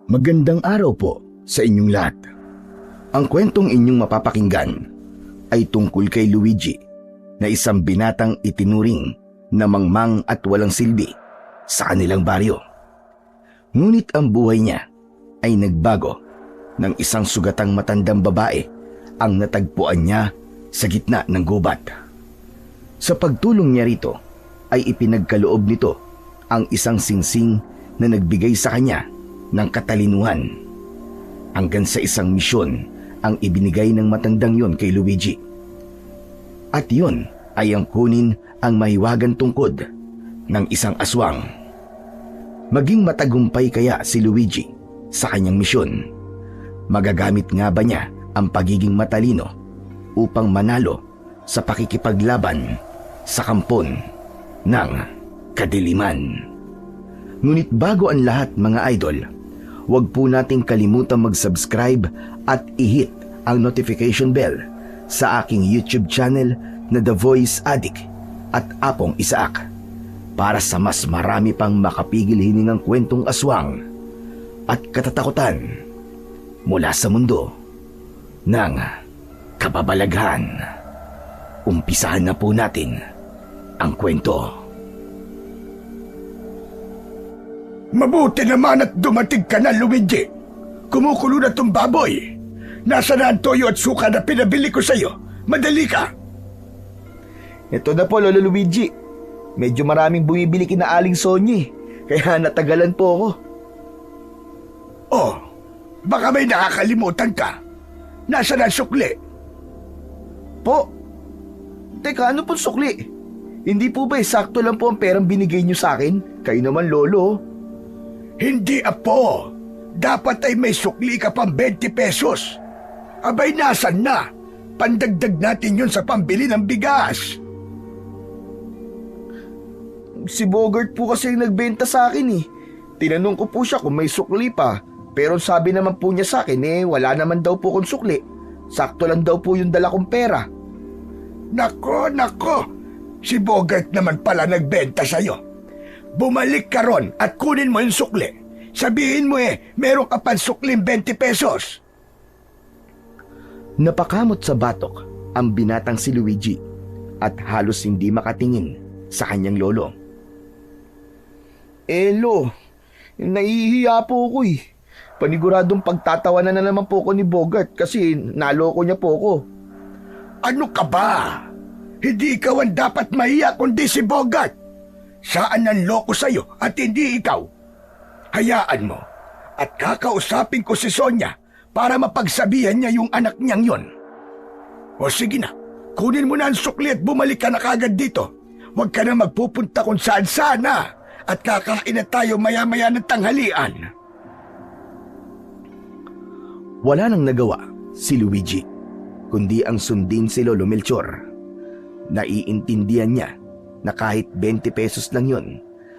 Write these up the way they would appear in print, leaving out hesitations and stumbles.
Magandang araw po sa inyong lahat. Ang kwentong inyong mapapakinggan ay tungkol kay Luigi na isang binatang itinuring na mangmang at walang silbi sa kanilang baryo. Ngunit ang buhay niya ay nagbago nang isang sugatang matandang babae ang natagpuan niya sa gitna ng gubat. Sa pagtulong niya rito ay ipinagkaloob nito ang isang singsing na nagbigay sa kanya ng katalinuhan. Hanggang sa isang misyon ang ibinigay ng matandang yon kay Luigi. At yon ay ang kunin ang mahiwagang tungkod ng isang aswang. Maging matagumpay kaya si Luigi sa kanyang misyon? Magagamit nga ba niya ang pagiging matalino upang manalo sa pakikipaglaban sa kampon ng kadiliman? Ngunit bago ang lahat, mga idol, huwag po nating kalimutan mag-subscribe at i-hit ang notification bell sa aking YouTube channel na The Voice Addict at Apong Isaak para sa mas marami pang makapigil hiningang kwentong aswang at katatakutan mula sa mundo ng kababalaghan. Umpisahan na po natin ang kwento. Mabuti naman at dumating ka na, Luigi. Kumukulo na tong baboy. Nasaan na ang toyo at suka na pinabili ko sa'yo? Madali ka. Ito na po, Lolo Luigi. Medyo maraming bumibili kina Aling Sonye, kaya natagalan po ako. Oh, baka may nakakalimutan ka. Nasaan ang sukli? Po? Teka, ano pong sukli? Hindi po ba sakto lang po ang perang binigay niyo sa akin? Kayo naman, Lolo. Hindi, apo. Dapat ay may sukli ka pang 20 pesos. Abay, nasan na? Pandagdag natin yun sa pambili ng bigas. Si Bogart po kasi yung nagbenta sa akin eh. Tinanong ko po siya kung may sukli pa. Pero sabi naman po niya sa akin wala naman daw po kung sukli. Sakto lang daw po yung dala kong pera. Nako. Si Bogart naman pala nagbenta sa'yo. Bumalik ka ron at kunin mo yung sukli. Sabihin mo meron ka pang sukling 20 pesos. Napakamot sa batok ang binatang si Luigi at halos hindi makatingin sa kanyang lolo. Lo, nahihiya po ako eh. Paniguradong pagtatawanan na naman po ako ni Bogart kasi naloko niya po ako. Ano ka ba? Hindi ikaw ang dapat mahiya kundi si Bogart. Saan ang loko sa'yo at hindi ikaw? Hayaan mo at kakausapin ko si Sonia para mapagsabihan niya yung anak niyang yon. O sige na, kunin mo na ang sukli at bumalik ka na kagad dito. Huwag ka na magpupunta kung saan sana at kakain na tayo maya-maya ng tanghalian. Wala nang nagawa si Luigi, kundi ang sundin si Lolo Melchor. Naiintindihan niya na kahit 20 pesos lang yon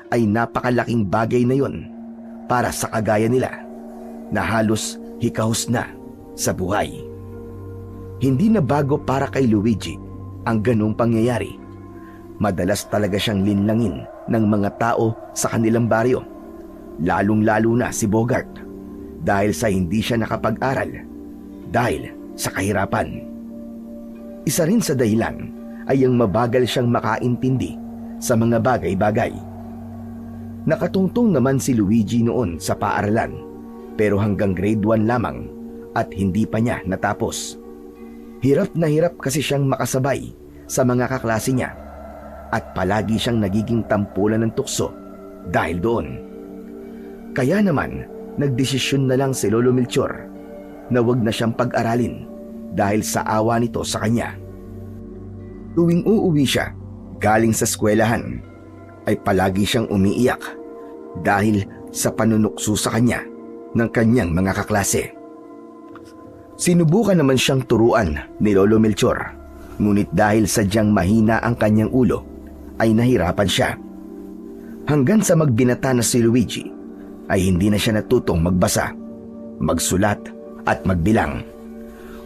ay napakalaking bagay na yon para sa kagaya nila na halos hikahos na sa buhay. Hindi na bago para kay Luigi ang ganong pangyayari. Madalas talaga siyang linlangin ng mga tao sa kanilang baryo, lalong-lalo na si Bogart dahil sa hindi siya nakapag-aral dahil sa kahirapan. Isa rin sa dahilan ay ang mabagal siyang makaintindi sa mga bagay-bagay. Nakatungtong naman si Luigi noon sa paaralan pero hanggang grade 1 lamang at hindi pa niya natapos. Hirap na hirap kasi siyang makasabay sa mga kaklase niya at palagi siyang nagiging tampulan ng tukso dahil doon. Kaya naman nagdesisyon na lang si Lolo Melchor na wag na siyang pag-aralin dahil sa awa nito sa kanya. Tuwing uuwi siya galing sa eskwelahan ay palagi siyang umiiyak dahil sa panunukso sa kanya ng kanyang mga kaklase. Sinubukan naman siyang turuan ni Lolo Melchor, ngunit dahil sadyang mahina ang kanyang ulo ay nahirapan siya. Hanggang sa magbinata na si Luigi ay hindi na siya natutong magbasa, magsulat at magbilang.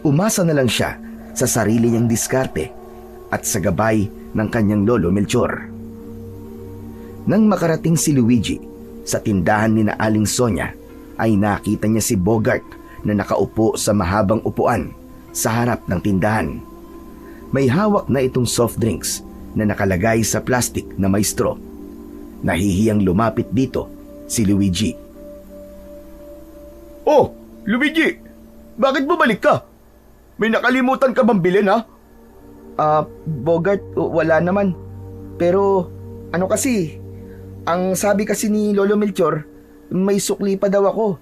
Umasa na lang siya sa sarili niyang diskarte at sa gabay ng kanyang Lolo Melchor. Nang makarating si Luigi sa tindahan ni na Aling Sonia ay nakita niya si Bogart na nakaupo sa mahabang upuan sa harap ng tindahan. May hawak na itong soft drinks na nakalagay sa plastic na may straw. Nahihiyang lumapit dito si Luigi. Oh, Luigi! Bakit bumalik ka? May nakalimutan ka bang bilhin, ha? Bogart, wala naman. Pero, ano kasi, ang sabi kasi ni Lolo Melchor, may sukli pa daw ako.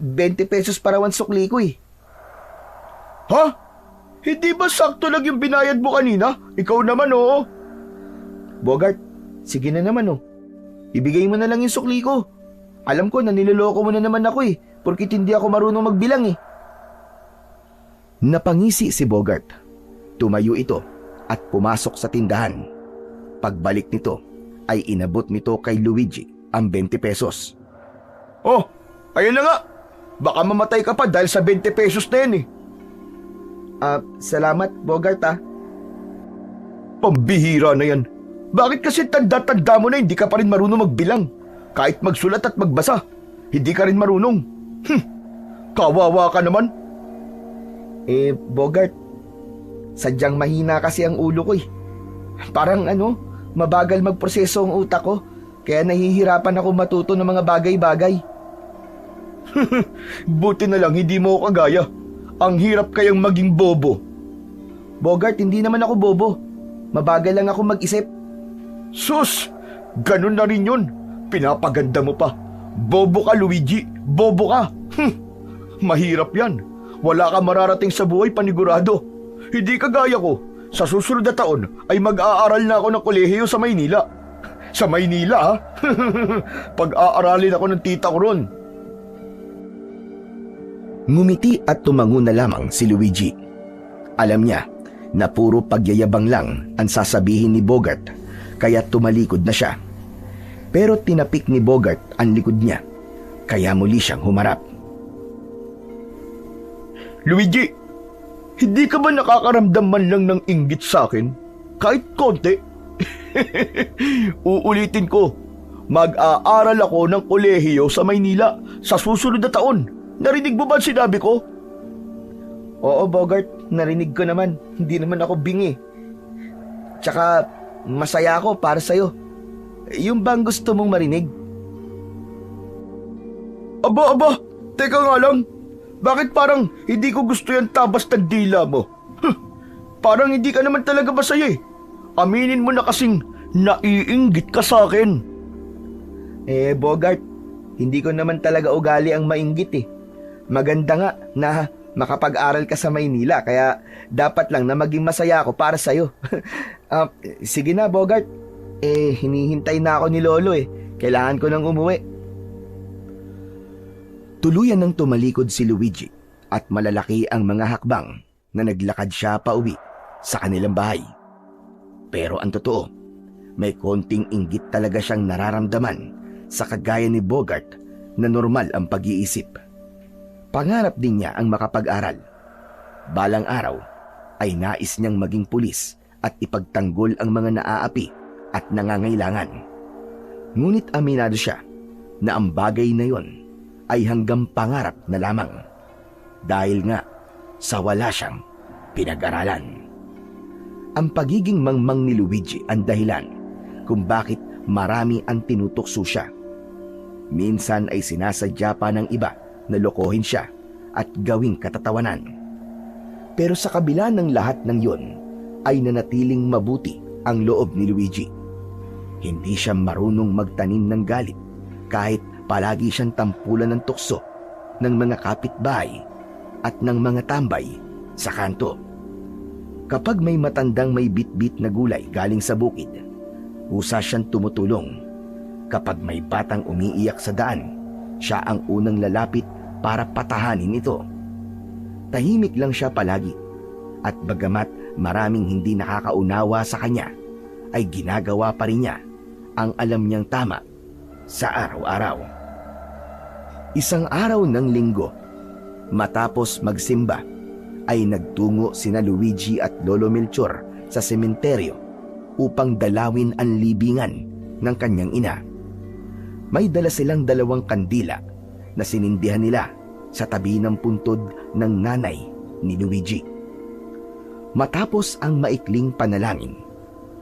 20 pesos para ang sukli ko eh. Ha? Hindi ba sakto lang yung binayad mo kanina? Ikaw naman, oo. Bogart, sige na naman, oh. Ibigay mo na lang yung sukli ko. Alam ko na niloloko mo na naman ako eh, porkit hindi ako marunong magbilang eh. Napangisi si Bogart. Tumayo ito at pumasok sa tindahan. Pagbalik nito ay inabot nito kay Luigi ang 20 pesos. Oh, ayun na nga. Baka mamatay ka pa dahil sa 20 pesos na yan eh. Salamat, Bogart ah. Pambihira na yan. Bakit kasi tanda-tanda mo na hindi ka pa rin marunong magbilang? Kahit magsulat at magbasa, hindi ka rin marunong. Kawawa ka naman. Bogart, sadyang mahina kasi ang ulo ko eh. Parang mabagal magproseso ang utak ko, kaya nahihirapan ako matuto ng mga bagay-bagay. Buti na lang hindi mo ako kagaya. Ang hirap kayang maging bobo. Bogart, hindi naman ako bobo. Mabagal lang ako mag-isip. Sus! Ganun na rin yun. Pinapaganda mo pa. Bobo ka, Luigi. Bobo ka. Mahirap yan. Wala ka mararating sa buhay panigurado. Hindi kagaya ko. Sa susunod na taon ay mag-aaral na ako ng kolehiyo sa Maynila. Sa Maynila, ha? Pag-aaralin ako ng tita ko ron. Ngumiti at tumango na lamang si Luigi. Alam niya na puro pagyayabang lang ang sasabihin ni Bogart, kaya tumalikod na siya. Pero tinapik ni Bogart ang likod niya, kaya muli siyang humarap. Luigi, hindi ka ba nakakaramdam man lang ng inggit sa akin? Kahit konti? Uulitin ko, mag-aaral ako ng kolehiyo sa Maynila sa susunod na taon. Narinig mo ba ang sinabi ko? Oo, Bogart, narinig ko naman. Hindi naman ako bingi. Tsaka, masaya ako para sa'yo. Yung bang gusto mong marinig? Aba, teka nga lang. Bakit parang hindi ko gusto yung tabas ng dila mo? Parang hindi ka naman talaga masaya eh. Aminin mo na kasing naiinggit ka sa akin. Bogart, hindi ko naman talaga ugali ang mainggit eh. Maganda nga na makapag-aral ka sa Maynila, kaya dapat lang na maging masaya ako para sa'yo. Sige na, Bogart. Hinihintay na ako ni Lolo eh. Kailangan ko nang umuwi. Tuluyan nang tumalikod si Luigi at malalaki ang mga hakbang na naglakad siya pauwi sa kanilang bahay. Pero ang totoo, may konting inggit talaga siyang nararamdaman sa kagaya ni Bogart na normal ang pag-iisip. Pangarap din niya ang makapag-aral. Balang araw ay nais niyang maging pulis at ipagtanggol ang mga naaapi at nangangailangan. Ngunit aminado siya na ang bagay na yon ay hanggang pangarap na lamang dahil nga sa wala siyang pinag-aralan. Ang pagiging mangmang ni Luigi ang dahilan kung bakit marami ang tinutokso siya. Minsan ay sinasadya pa ng iba na lokohin siya at gawing katatawanan. Pero sa kabila ng lahat ng yon ay nanatiling mabuti ang loob ni Luigi. Hindi siya marunong magtanim ng galit kahit palagi siyang tampulan ng tukso ng mga kapitbahay at ng mga tambay sa kanto. Kapag may matandang may bitbit na gulay galing sa bukid, usa siyang tumutulong. Kapag may batang umiiyak sa daan, siya ang unang lalapit para patahanin ito. Tahimik lang siya palagi at bagamat maraming hindi nakakaunawa sa kanya, ay ginagawa pa rin niya ang alam niyang tama sa araw-araw. Isang araw ng linggo, matapos magsimba, ay nagtungo sina Luigi at Lolo Melchor sa sementeryo upang dalawin ang libingan ng kanyang ina. May dala silang 2 kandila na sinindihan nila sa tabi ng puntod ng nanay ni Luigi. Matapos ang maikling panalangin,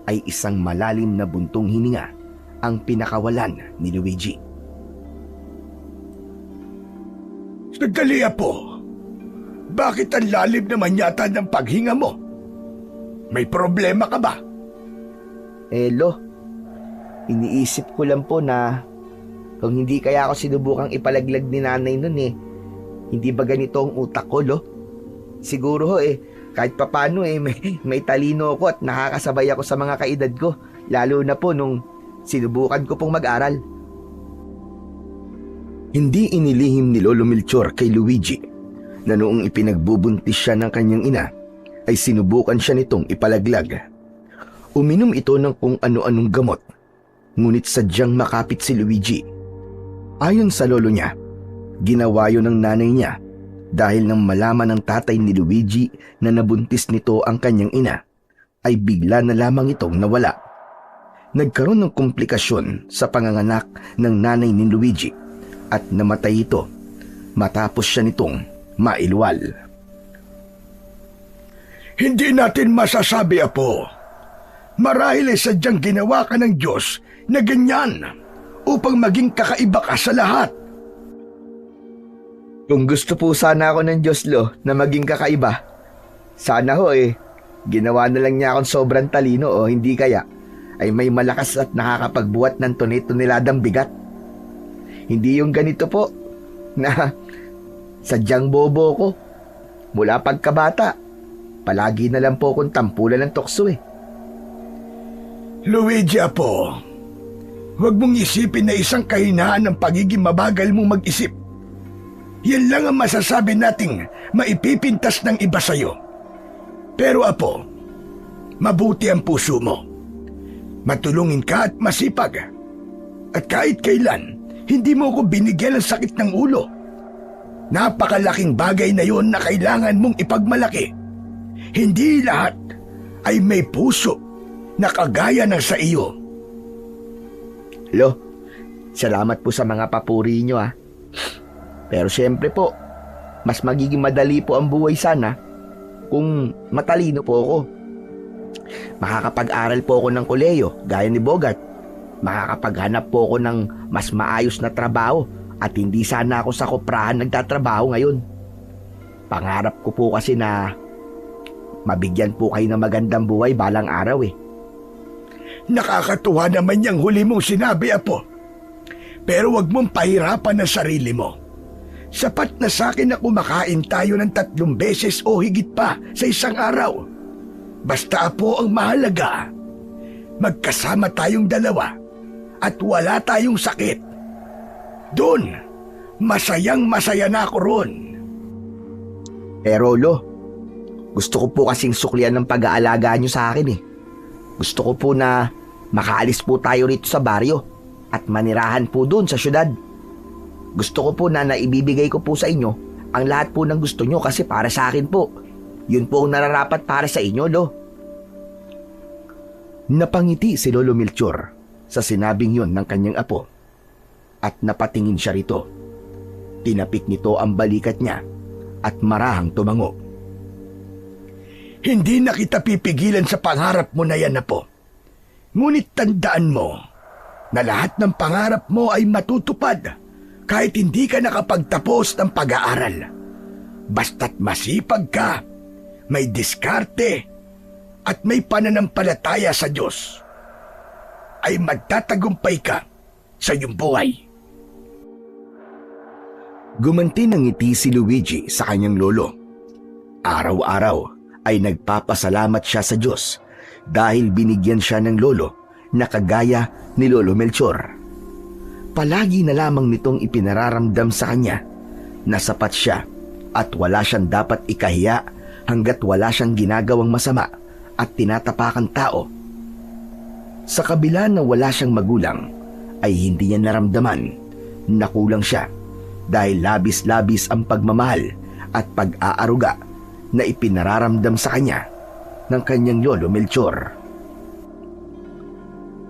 ay isang malalim na buntong hininga ang pinakawalan ni Luigi. Sandali, Apo. Bakit ang lalim naman yata ng paghinga mo? May problema ka ba? Lo, iniisip ko lang po na kung hindi kaya ako sinubukang ipalaglag ni nanay nun hindi ba ganito ang utak ko, Lo? Siguro kahit papano may talino ako at nakakasabay ako sa mga kaedad ko, lalo na po nung sinubukan ko pong mag-aral. Hindi inilihim ni Lolo Melchor kay Luigi na noong ipinagbubuntis siya ng kanyang ina, ay sinubukan siya nitong ipalaglag. Uminom ito ng kung ano-anong gamot, ngunit sadyang makapit si Luigi. Ayon sa lolo niya, ginawa yun ng nanay niya dahil nang malaman ng tatay ni Luigi na nabuntis nito ang kanyang ina, ay bigla na lamang itong nawala. Nagkaroon ng komplikasyon sa panganganak ng nanay ni Luigi at namatay ito matapos siya nitong mailwal. Hindi natin masasabi, Apo. Marahil ay sadyang ginawa ka ng Diyos na ganyan upang maging kakaiba ka sa lahat. Kung gusto po sana ako ng Diyos, Lo, na maging kakaiba, sana ginawa na lang niya akong sobrang talino o hindi kaya ay may malakas at nakakapagbuhat ng tuniladang bigat. Hindi yung ganito po na sadyang bobo ko. Mula pagkabata, palagi na lang po akong tampulan ng tukso Luigi, Apo, huwag mong isipin na isang kahinaan ng pagiging mabagal mong mag-isip. Yan lang ang masasabi nating maipipintas ng iba sa'yo. Pero, Apo, mabuti ang puso mo. Matulungin ka at masipag. At kahit kailan, hindi mo ko binigyan ng sakit ng ulo. Napakalaking bagay na yon na kailangan mong ipagmalaki. Hindi lahat ay may puso na kagaya ng sa iyo. Lo, salamat po sa mga papuri nyo Pero siyempre po, mas magiging madali po ang buhay sana kung matalino po ako. Makakapag-aral po ako ng koleyo gaya ni Bogart. Makakapaghanap po ako ng mas maayos na trabaho at hindi sana ako sa koprahan nagtatrabaho ngayon. Pangarap ko po kasi na mabigyan po kayo ng magandang buhay balang araw Nakakatuwa naman yung huli mong sinabi, Apo. Pero wag mong pahirapan ang sarili mo. Sapat na sa akin na kumakain tayo ng 3 beses o higit pa sa isang araw. Basta, Apo, ang mahalaga, magkasama tayong dalawa at wala tayong sakit. Doon, masayang-masaya na ako ron. Pero Lo, gusto ko po kasing suklian ng pag-aalaga nyo sa akin Gusto ko po na makaalis po tayo rito sa baryo at manirahan po doon sa syudad. Gusto ko po na naibibigay ko po sa inyo ang lahat po ng gusto nyo kasi para sa akin po. Yun po ang nararapat para sa inyo, Lo. Napangiti si Lolo Melchor sa sinabing yon ng kanyang apo at napatingin siya rito. Tinapik nito ang balikat niya at marahang tumango. Hindi na kita pipigilan sa pangarap mo na yan, Apo. Ngunit tandaan mo na lahat ng pangarap mo ay matutupad kahit hindi ka nakapagtapos ng pag-aaral. Basta't masipag ka, may diskarte, at may pananampalataya sa Diyos, ay magtatagumpay ka sa iyong buhay. Gumanti ng ngiti si Luigi sa kanyang lolo. Araw-araw ay nagpapasalamat siya sa Diyos dahil binigyan siya ng lolo na kagaya ni Lolo Melchor. Palagi na lamang nitong ipinararamdam sa kanya na sapat siya at wala siyang dapat ikahiya hanggat wala siyang ginagawang masama at tinatapakang tao. Sa kabila na wala siyang magulang, ay hindi niya naramdaman na kulang siya dahil labis-labis ang pagmamahal at pag-aaruga na ipinararamdam sa kanya ng kanyang lolo Melchor.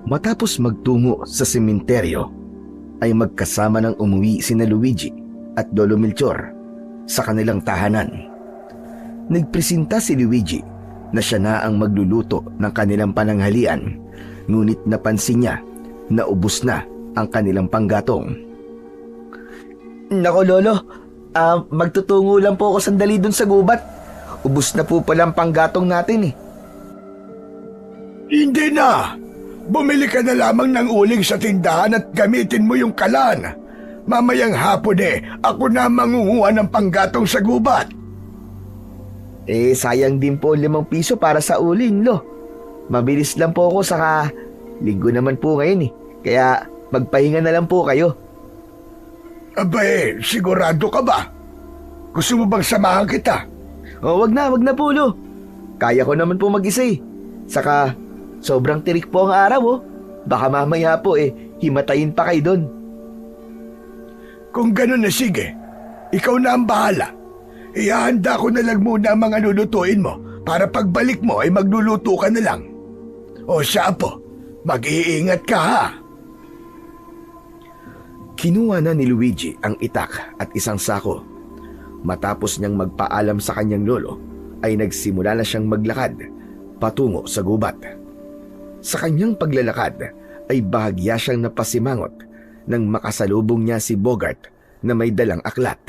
Matapos magtungo sa sementeryo, ay magkasama ng umuwi sina Luigi at Lolo Melchor sa kanilang tahanan. Nagpresenta si Luigi na siya na ang magluluto ng kanilang pananghalian, ngunit napansin niya na ubos na ang kanilang panggatong. Nako Lolo, magtutungo lang po ako sandali dun sa gubat. Ubus na po pala ang panggatong natin eh. Hindi na! Bumili ka na lamang ng uling sa tindahan at gamitin mo yung kalan. Mamayang hapon ako na mangunguha ng panggatong sa gubat. Sayang din po 5 piso para sa uling, Lo. Mabilis lang po ako, saka linggo naman po ngayon eh. Kaya magpahinga na lang po kayo. Sigurado ka ba? Gusto mo bang samahan kita? Wag na po, Lo. Kaya ko naman po mag-isa eh. Saka sobrang tirik po ang araw oh. Baka mamaya po himatayin pa kayo doon. Kung gano'n na sige, ikaw na ang bahala. Ihahanda ko na lang muna ang mga lulutuin mo para pagbalik mo ay magluluto ka na lang. O siya po, mag-iingat ka ha. Kinuha na ni Luigi ang itak at isang sako. Matapos niyang magpaalam sa kanyang lolo, ay nagsimula na siyang maglakad patungo sa gubat. Sa kanyang paglalakad ay bahagya siyang napasimangot nang makasalubong niya si Bogart na may dalang aklat.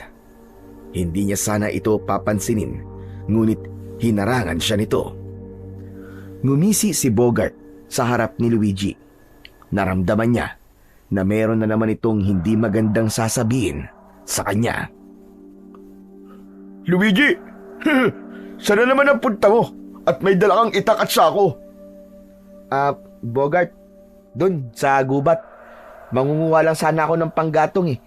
Hindi niya sana ito papansinin, ngunit hinarangan siya nito. Ngumisi si Bogart sa harap ni Luigi. Naramdaman niya na meron na naman itong hindi magandang sasabihin sa kanya. Luigi, sana naman ang punta mo at may dala kang itak at sako. Bogart, dun sa gubat. Mangunguha lang sana ako ng panggatong eh.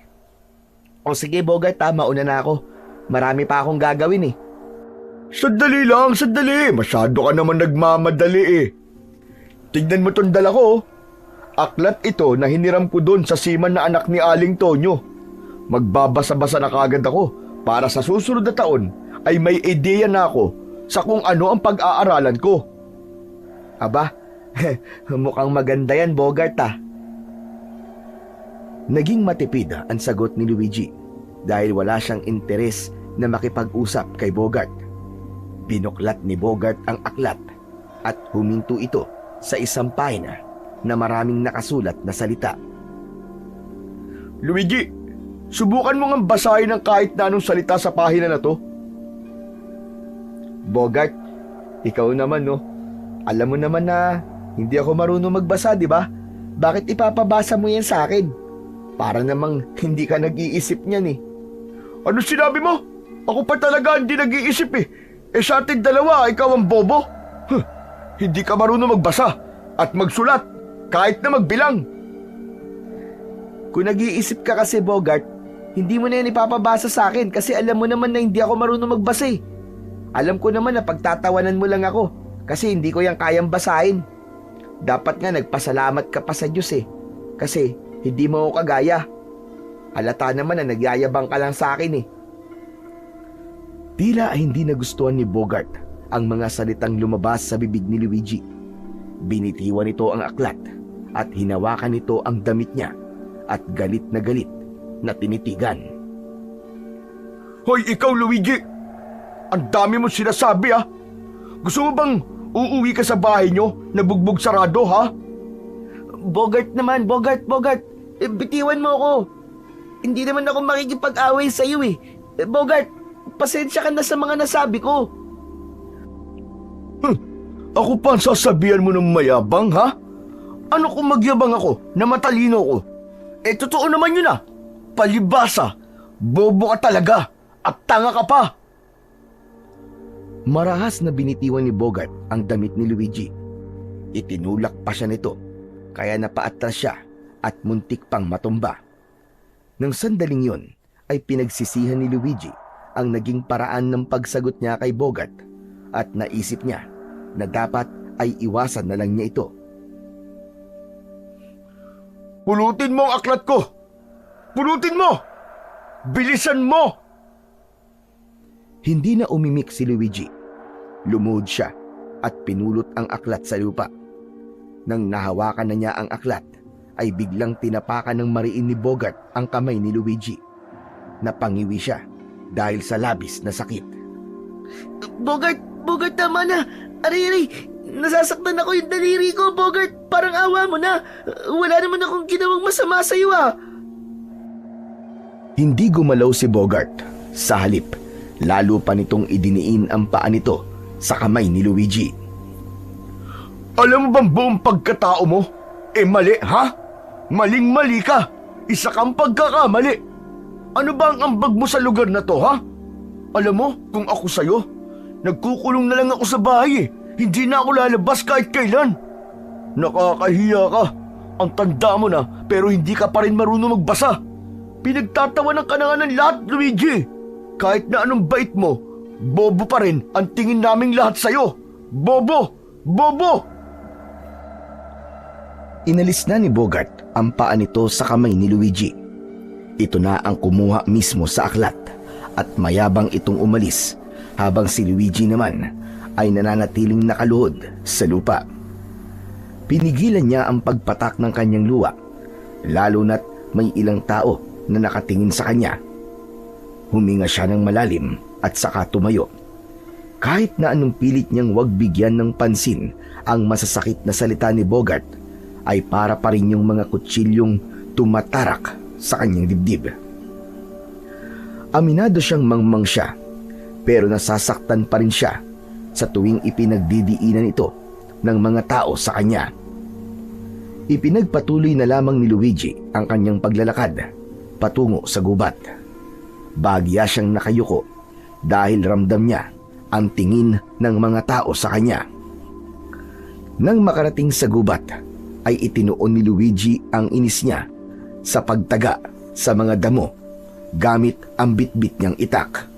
O sige Bogart mauna na ako. Marami pa akong gagawin eh. Sandali lang, sandali. Masyado ka naman nagmamadali eh. Tignan mo tong dala ko. Aklat ito na hiniram ko doon sa siman na anak ni Aling Tonyo. Magbabasa-basa na kagad ako para sa susunod na taon ay may ideya na ako sa kung ano ang pag-aaralan ko. Aba, mukhang maganda yan Bogart Naging matipid ang sagot ni Luigi dahil wala siyang interes na makipag-usap kay Bogart. Binuklat ni Bogart ang aklat at huminto ito sa isang pahina na maraming nakasulat na salita. Luigi, subukan mo ngang basahin ang kahit na anong salita sa pahina na to. Bogart, ikaw naman no. Alam mo naman na hindi ako marunong magbasa, di ba? Bakit ipapabasa mo yan sa akin? Para namang hindi ka nag-iisip niyan eh. Ano sinabi mo? Ako pa talaga hindi nag-iisip eh. Sa ating dalawa, ikaw ang bobo. Hindi ka marunong magbasa at magsulat, kahit na magbilang. Kung nag-iisip ka kasi Bogart, hindi mo na yan ipapabasa sa akin kasi alam mo naman na hindi ako marunong magbasa eh. Alam ko naman na pagtatawanan mo lang ako kasi hindi ko yan kayang basahin. Dapat nga nagpasalamat ka pa sa Diyos eh. Kasi hindi mo ako kagaya. Halata naman na nagyayabang ka lang sa akin eh. Tila ay hindi nagustuhan ni Bogart ang mga salitang lumabas sa bibig ni Luigi. Binitiwan nito ang aklat at hinawakan nito ang damit niya at galit na tinitigan. Hoy, ikaw Luigi! Ang dami mo sinasabi ha! Gusto mo bang uuwi ka sa bahay nyo na bugbog sarado ha? Bogart naman, Bogart! Bitiwan mo ako! Hindi naman ako makikipag-away sa iyo eh. Bogart, pasensya ka na sa mga nasabi ko. Ako pa ang sasabihan mo ng mayabang ha? Ano kung magyabang ako na matalino ko? Totoo naman yun ah! Palibasa! Bobo ka talaga! At tanga ka pa! Marahas na binitiwan ni Bogart ang damit ni Luigi. Itinulak pa siya nito, kaya napaatras siya at muntik pang matumba. Nang sandaling yon ay pinagsisihan ni Luigi ang naging paraan ng pagsagot niya kay Bogart at naisip niya na dapat ay iwasan na lang niya ito. Pulutin mo ang aklat ko! Pulutin mo! Bilisan mo! Hindi na umimik si Luigi. Lumuhod siya at pinulot ang aklat sa lupa. Nang nahawakan na niya ang aklat, ay biglang tinapakan ng mariin ni Bogart ang kamay ni Luigi. napangiwi siya dahil sa labis na sakit. Bogart, tama na. Aray, nasasaktan ako yung daliri ko, Bogart. Parang awa mo na. Wala naman akong ginawang masama sa'yo ah. Hindi gumalaw si Bogart. Sa halip, lalo pa nitong idiniin ang paa nito sa kamay ni Luigi. Alam mo bang buong pagkatao mo? Mali, ha? Maling-mali ka. Isa kang pagkakamali. Ano ba ang ambag mo sa lugar na to, ha? Alam mo, kung ako sa'yo, nagkukulong na lang ako sa bahay eh. Hindi na ako lalabas kahit kailan. Nakakahiya ka. Ang tanda mo na, pero hindi ka pa rin marunong magbasa. Pinagtatawanan ka na nga ng lahat, Luigi. Kahit na anong bait mo, bobo pa rin ang tingin naming lahat sa'yo. Bobo! Bobo! Inalis na ni Bogart ang paa nito sa kamay ni Luigi. Ito na ang kumuha mismo sa aklat at mayabang itong umalis habang si Luigi naman ay nananatiling nakaluhod sa lupa. Pinigilan niya ang pagpatak ng kanyang luha, lalo na't may ilang tao na nakatingin sa kanya. Huminga siya ng malalim at saka tumayo. Kahit na anong pilit niyang wag bigyan ng pansin ang masasakit na salita ni Bogart, ay para pa rin yung mga kutsilyong tumatarak sa kanyang dibdib. Aminado siyang mangmang siya, pero nasasaktan pa rin siya sa tuwing ipinagdidiinan ito ng mga tao sa kanya. Ipinagpatuloy na lamang ni Luigi ang kanyang paglalakad patungo sa gubat. Bagya siyang nakayuko dahil ramdam niya ang tingin ng mga tao sa kanya. Nang makarating sa gubat, ay itinuon ni Luigi ang inis niya sa pagtaga sa mga damo gamit ang bitbit niyang itak.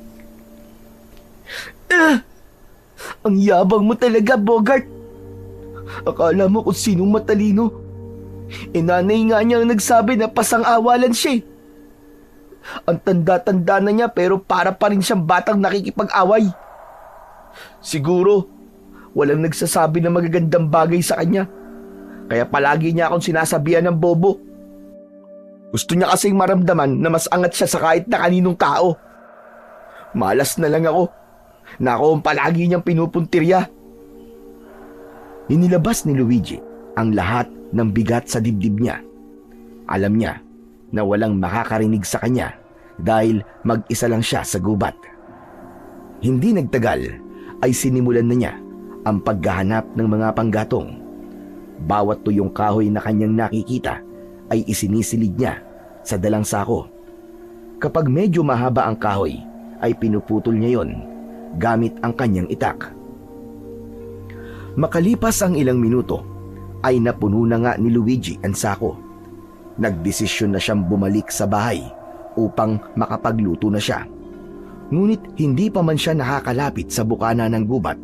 Ang yabang mo talaga, Bogart. Akala mo kung sinong matalino. Nanay nga niya ang nagsabi na pasang-awalan siya. Ang tanda-tanda na niya pero para pa rin siyang batang nakikipag-away. Siguro, walang nagsasabi na magagandang bagay sa kanya. Kaya palagi niya akong sinasabihan ng bobo. Gusto niya kasing maramdaman na mas angat siya sa kahit na kaninong tao. Malas na lang ako na ako ang palagi niyang pinupuntirya. Inilabas ni Luigi ang lahat ng bigat sa dibdib niya. Alam niya na walang makakarinig sa kanya dahil mag-isa lang siya sa gubat. Hindi nagtagal ay sinimulan na niya ang paghahanap ng mga panggatong. Bawat tuyong kahoy na kanyang nakikita ay isinisilid niya sa dalang sako. Kapag medyo mahaba ang kahoy, ay pinuputol niya yon gamit ang kanyang itak. Makalipas ang ilang minuto, ay napuno na nga ni Luigi ang sako. Nagdesisyon na siyang bumalik sa bahay upang makapagluto na siya. Ngunit hindi pa man siya nakakalapit sa bukana ng gubat,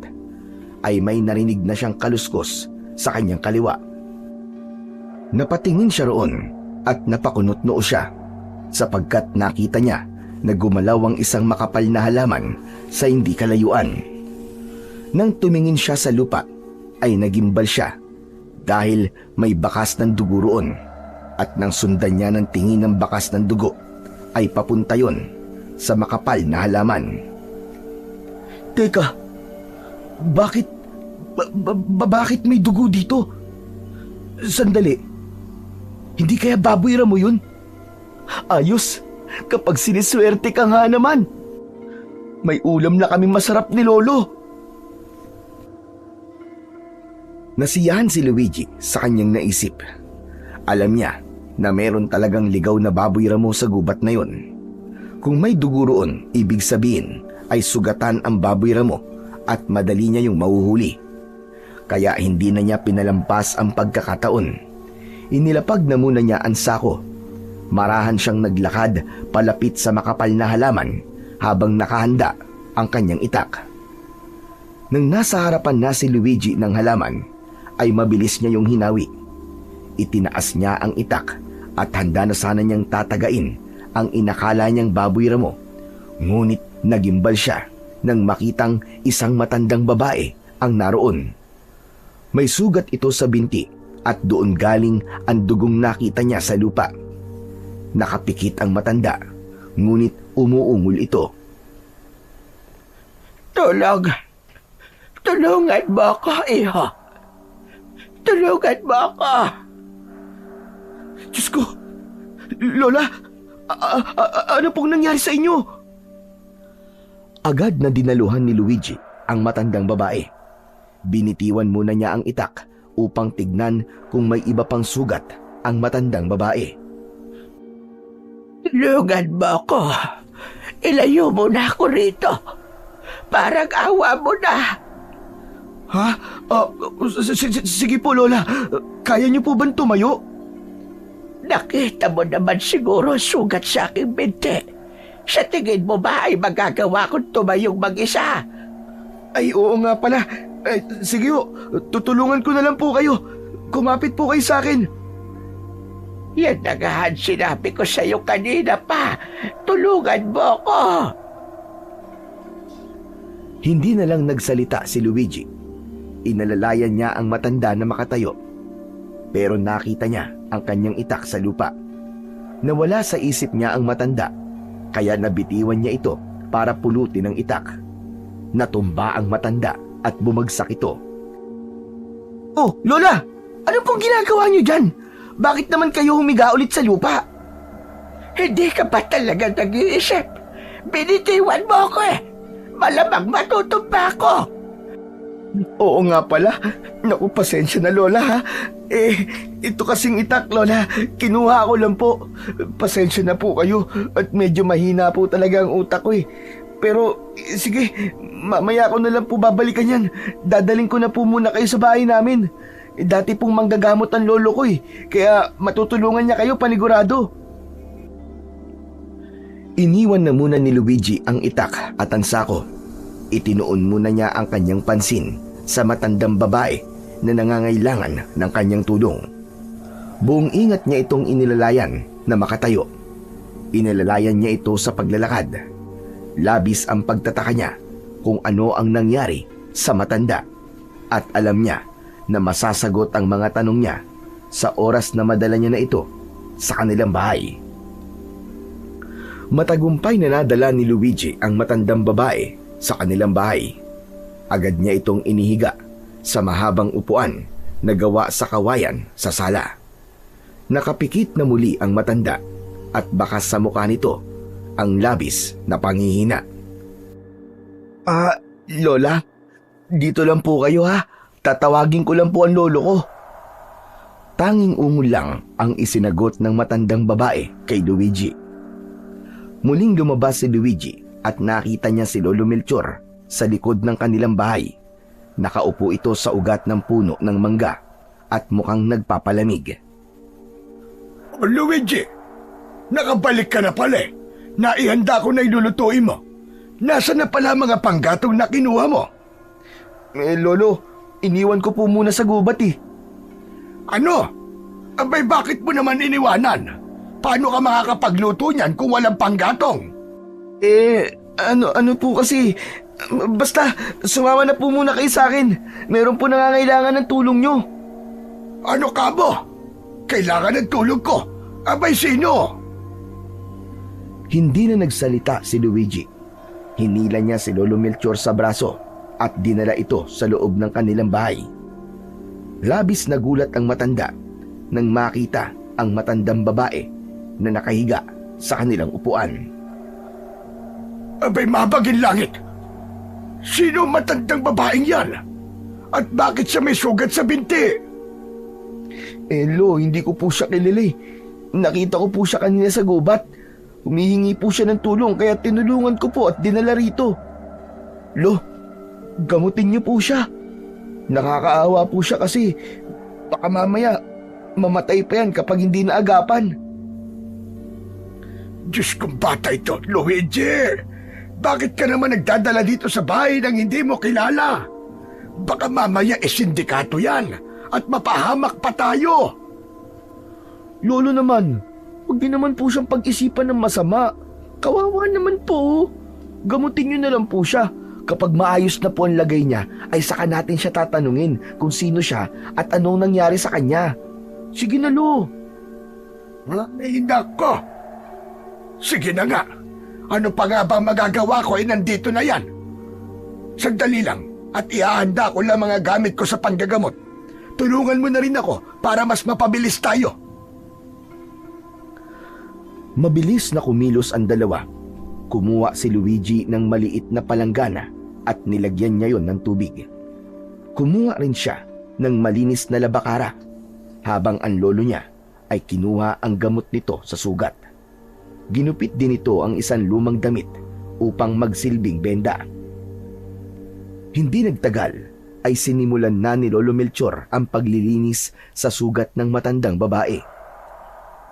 ay may narinig na siyang kaluskos sa kanyang kaliwa. Napatingin siya roon at napakunot noo siya sapagkat nakita niya na gumalaw ang isang makapal na halaman sa hindi kalayuan. Nang tumingin siya sa lupa ay nagimbal siya dahil may bakas ng dugo roon, at nang sundan niya ng tingin ng bakas ng dugo ay papunta yon sa makapal na halaman. Teka, bakit may dugo dito? Sandali, hindi kaya baboy ramo yun? Ayos, kapag siniswerte ka nga naman. May ulam na kami masarap ni Lolo. Nasiyahan si Luigi sa kanyang naisip. Alam niya na meron talagang ligaw na baboy ramo sa gubat na yon. Kung may dugo roon, ibig sabihin ay sugatan ang baboy ramo at madali niya yung mahuhuli. Kaya hindi na niya pinalampas ang pagkakataon. Inilapag na muna niya ang sako. Marahan siyang naglakad palapit sa makapal na halaman habang nakahanda ang kanyang itak. Nang nasa harapan na si Luigi ng halaman, ay mabilis niya yung hinawi. Itinaas niya ang itak at handa na sana niyang tatagain ang inakala niyang baboy ramo. Ngunit nagimbal siya nang makitang isang matandang babae ang naroon. May sugat ito sa binti at doon galing ang dugong nakita niya sa lupa. Nakapikit ang matanda, ngunit umuungol ito. Tulungan mo ako, iho. Tulungan mo ako. Diyos ko! Lola! Ano pong nangyari sa inyo? Agad na dinaluhan ni Luigi ang matandang babae. Binitiwan muna niya ang itak upang tignan kung may iba pang sugat ang matandang babae. Tulungan mo ako. Ilayo mo na ako rito. Parang awa mo na. Ha? Sige po, Lola. Kaya niyo po bang tumayo? Nakita mo naman siguro sugat sa aking binti. Sa tingin mo ba ay magagawa kong tumayong mag-isa? Ay, oo nga pala. Sige ho, tutulungan ko na lang po kayo. Kumapit po kayo sa akin. Yan na nga ang sinabi ko sa iyo kanina pa. Tulungan mo ako. Hindi na lang nagsalita si Luigi. Inalalayan niya ang matanda na makatayo. Pero nakita niya ang kanyang itak sa lupa. Nawala sa isip niya ang matanda, kaya nabitiwan niya ito para pulutin ang itak. Natumba ang matanda at bumagsak ito. Oh, Lola! Ano pong ginagawa niyo dyan? Bakit naman kayo humiga ulit sa lupa? Hindi ka ba talaga nag-iisip? Binitiwan mo ako eh. Malamang matutumba ako. Oo nga pala. Naku, pasensya na, Lola, ha? Ito kasing itak, Lola. Kinuha ko lang po. Pasensya na po kayo. At medyo mahina po talaga ang utak ko eh. Pero, sige, mamaya ko na lang po babalikan yan. Dadaling ko na po muna kayo sa bahay namin. Dati pong manggagamot ang lolo ko eh. Kaya matutulungan niya kayo panigurado. Iniwan na muna ni Luigi ang itak at ang sako. Itinuon muna niya ang kanyang pansin sa matandang babae na nangangailangan ng kanyang tulong. Buong ingat niya itong inilalayan na makatayo. Inilalayan niya ito sa paglalakad. Labis ang pagtataka niya kung ano ang nangyari sa matanda at alam niya na masasagot ang mga tanong niya sa oras na madala niya na ito sa kanilang bahay. Matagumpay na nadala ni Luigi ang matandang babae sa kanilang bahay. Agad niya itong inihiga sa mahabang upuan na gawa sa kawayan sa sala. Nakapikit na muli ang matanda at bakas sa mukha nito ang labis na panghihina. Lola, dito lang po kayo ha. Tatawagin ko lang po ang lolo ko. Tanging ungol lang ang isinagot ng matandang babae kay Luigi. Muling lumabas si Luigi at nakita niya si Lolo Melchor sa likod ng kanilang bahay. Nakaupo ito sa ugat ng puno ng mangga at mukhang nagpapalamig. Oh, Luigi, nakabalik ka na pala eh. Naihanda ko na ilulutuin mo. Nasaan na pala mga panggatong na kinuha mo? Lolo, iniwan ko po muna sa gubat eh. Ano? Abay, bakit mo naman iniwanan? Paano ka makakapagluto niyan kung walang panggatong? Ano po kasi, basta sumama na po muna kayo sa akin. Meron po nangangailangan ng tulong nyo. Ano ka mo? Kailangan ng tulong ko. Abay, sino? Hindi na nagsalita si Luigi. Hinila niya si Lolo Melchor sa braso at dinala ito sa loob ng kanilang bahay. Labis na gulat ang matanda nang makita ang matandang babae na nakahiga sa kanilang upuan. Abay, mabagin langit! Sino matandang babaeng yan? At bakit siya may sugat sa binti? Lo, hindi ko po siya kilala eh. Nakita ko po siya kanina sa gubat. Humihingi po siya ng tulong kaya tinulungan ko po at dinala rito. Lo, gamutin niyo po siya. Nakakaawa po siya kasi baka mamaya mamatay pa yan kapag hindi naagapan. Diyos kong bata ito, Luigi! Bakit ka naman nagdadala dito sa bahay nang hindi mo kilala? Baka mamaya sindikato yan at mapahamak pa tayo. Lolo naman, huwag din naman po siyang pag-isipan ng masama. Kawawa naman po. Gamutin niyo na lang po siya. Kapag maayos na po ang lagay niya, ay saka natin siya tatanungin kung sino siya at anong nangyari sa kanya. Sige na, Lo. Ay, nako. Sige na nga. Ano pa nga bang magagawa ko nandito na yan? Sandali lang at ihahanda ko lang mga gamit ko sa panggagamot. Tulungan mo na rin ako para mas mapabilis tayo. Mabilis na kumilos ang dalawa. Kumuha si Luigi ng maliit na palanggana at nilagyan niya yon ng tubig. Kumuha rin siya ng malinis na labakara habang ang lolo niya ay kinuha ang gamot nito sa sugat. Ginupit din ito ang isang lumang damit upang magsilbing benda. Hindi nagtagal ay sinimulan na ni Lolo Melchor ang paglilinis sa sugat ng matandang babae.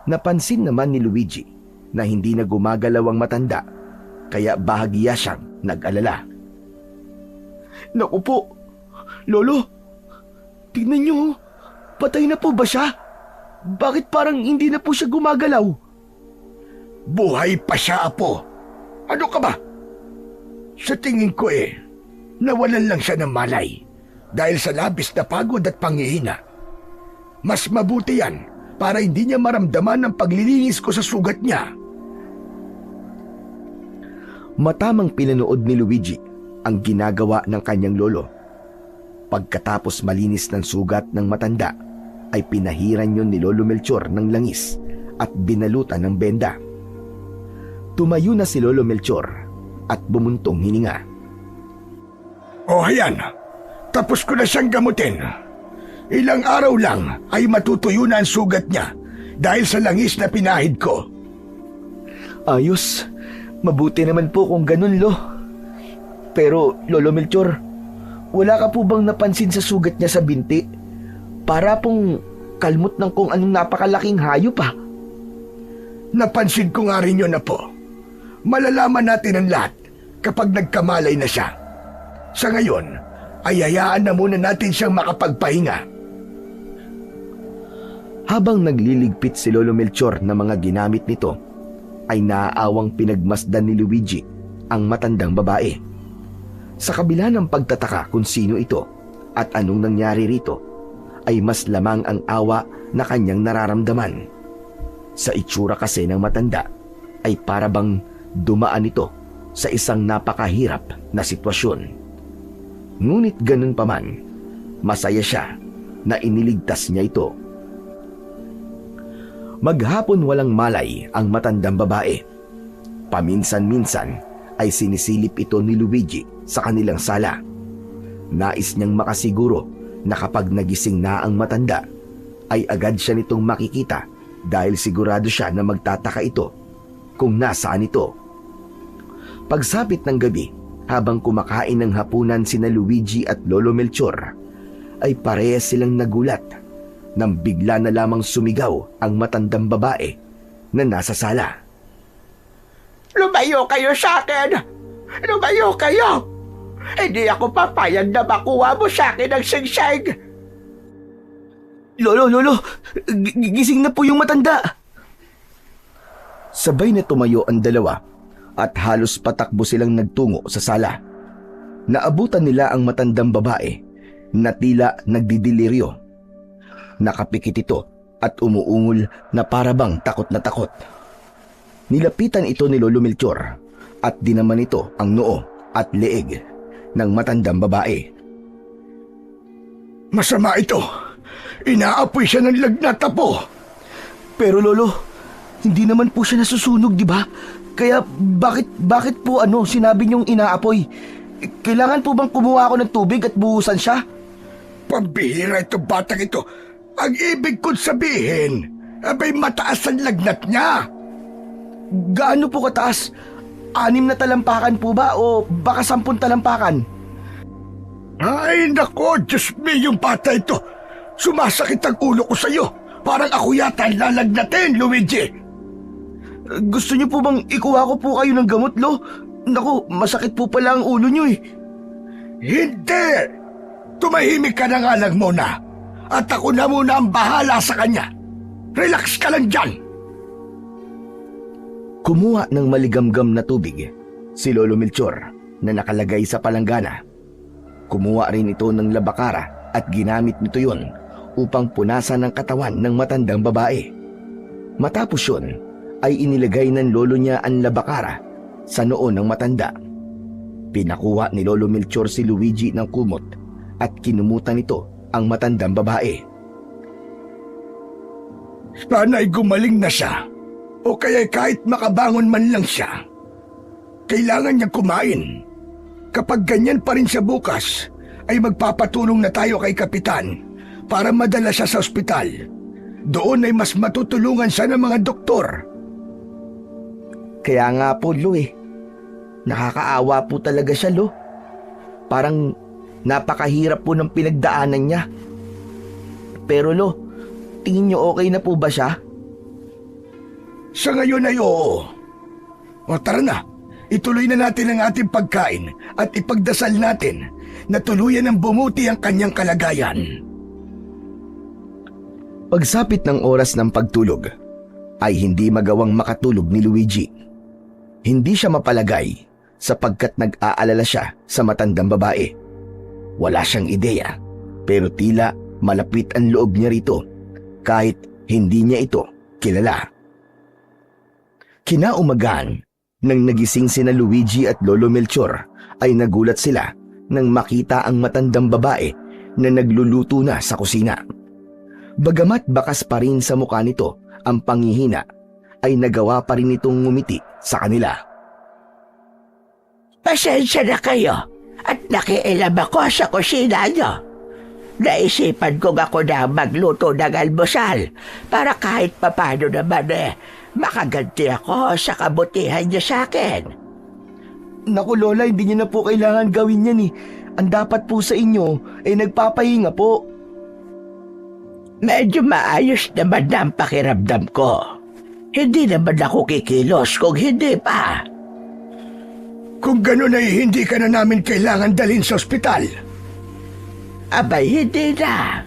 Napansin naman ni Luigi na hindi na gumagalaw ang matanda, kaya bahagya siyang nag-alala. Naku po, Lolo, tignan niyo, patay na po ba siya? Bakit parang hindi na po siya gumagalaw? Buhay pa siya, Apo. Ano ka ba? Sa tingin ko nawalan lang siya ng malay dahil sa labis na pagod at panghihina. Mas mabuti yan para hindi niya maramdaman ang paglilinis ko sa sugat niya. Matamang pinanood ni Luigi ang ginagawa ng kanyang lolo. Pagkatapos malinis ng sugat ng matanda, ay pinahiran yon ni Lolo Melchor ng langis at binalutan ng benda. Tumayo na si Lolo Melchor at bumuntong hininga. O ayan, tapos ko na siyang gamutin. Ilang araw lang ay matutuyo na ang sugat niya dahil sa langis na pinahid ko. Ayos, mabuti naman po kung ganun, Lo. Pero, Lolo Melchor, wala ka po bang napansin sa sugat niya sa binti? Para pong kalmot ng kung anong napakalaking hayop pa. Napansin ko nga rin yun, Apo. Malalaman natin ang lahat kapag nagkamalay na siya. Sa ngayon, ay hayaan na muna natin siyang makapagpahinga. Habang nagliligpit si Lolo Melchor ng mga ginamit nito, ay naaawang pinagmasdan ni Luigi ang matandang babae. Sa kabila ng pagtataka kung sino ito at anong nangyari rito, ay mas lamang ang awa na kanyang nararamdaman. Sa itsura kasi ng matanda, ay parabang dumaan ito sa isang napakahirap na sitwasyon. Ngunit ganun pa man, masaya siya na iniligtas niya ito. Maghapon walang malay ang matandang babae. Paminsan-minsan ay sinisilip ito ni Luigi sa kanilang sala. Nais niyang makasiguro na kapag nagising na ang matanda, ay agad siya nitong makikita dahil sigurado siya na magtataka ito kung nasaan ito. Pagsapit ng gabi, habang kumakain ng hapunan sina Luigi at Lolo Melchor, ay parehas silang nagulat nang bigla na lamang sumigaw ang matandang babae na nasa sala. Lumayo kayo sa akin! Lumayo kayo! Hindi ako papayag na makuha mo sa akin ang singsing! Lolo, gising na po yung matanda. Sabay na tumayo ang dalawa at halos patakbo silang nagtungo sa sala. Naabutan nila ang matandang babae na tila nagdidiliryo. Nakapikit ito at umuungol na parabang takot na takot. Nilapitan ito ni Lolo Melchor at dinaman ito ang noo at leeg ng matandang babae. Masama ito! Inaapoy siya ng lagnat, Apo! Pero Lolo, hindi naman po siya nasusunog, di ba? Kaya bakit po sinabi niyong inaapoy? Kailangan po bang kumuha ako ng tubig at buhusan siya? Pambihira itong batang ito. Ang ibig kong sabihin, abay mataas ang lagnat niya. Gaano po kataas? 6 na talampakan po ba o baka 10 talampakan? Ay nako, Diyos me, yung bata ito. Sumasakit ang ulo ko sa'yo. Parang ako yata ang lalagnatin, Luigi. Gusto niyo po bang ikuha ko po kayo ng gamot, Lo? Naku, masakit po pala ang ulo niyo eh. Hindi! Tumahimik ka na nga lang muna. At ako na muna ang bahala sa kanya. Relax ka lang dyan. Kumuha ng maligamgam na tubig si Lolo Melchor na nakalagay sa palanggana. Kumuha rin ito ng labakara at ginamit nito yon upang punasan ang katawan ng matandang babae. Matapos yun, ay inilagay ng lolo niya ang labakara sa noo ng matanda. Pinakuha ni Lolo Melchor si Luigi ng kumot at kinumutan nito ang matandang babae. Sana'y gumaling na siya o kaya kahit makabangon man lang siya. Kailangan niyang kumain. Kapag ganyan pa rin siya bukas, ay magpapatulong na tayo kay Kapitan para madala siya sa ospital. Doon ay mas matutulungan siya ng mga doktor. Kaya nga po, Lo Nakakaawa po talaga siya, Lo. Parang napakahirap po ng pinagdaanan niya. Pero, Lo, tingin niyo okay na po ba siya? Sa ngayon ay oo. O tara na, ituloy na natin ang ating pagkain at ipagdasal natin na tuluyan ang bumuti ang kanyang kalagayan. Pagsapit ng oras ng pagtulog, ay hindi magawang makatulog ni Luigi. Hindi siya mapalagay sapagkat nag-aalala siya sa matandang babae. Wala siyang ideya, pero tila malapit ang loob niya rito kahit hindi niya ito kilala. Kinaumagahan, nang nagising sina Luigi at Lolo Melchor, ay nagulat sila nang makita ang matandang babae na nagluluto na sa kusina. Bagamat bakas pa rin sa mukha nito ang panghihina, ay nagawa pa rin itong ngumiti sa kanila. Pasensya na kayo at nakialam ako sa kusina niyo. Naisipan kong ako na magluto ng almusal para kahit papano naman makaganti ako sa kabutihan niyo sa akin. Naku, Lola, hindi niyo na po kailangan gawin yan eh. Ang dapat po sa inyo ay nagpapahinga po. Medyo maayos naman na ang pakiramdam ko. Hindi naman ako kikilos kung hindi pa. Kung gano'n ay hindi ka na namin kailangan dalhin sa ospital. Abay, hindi na.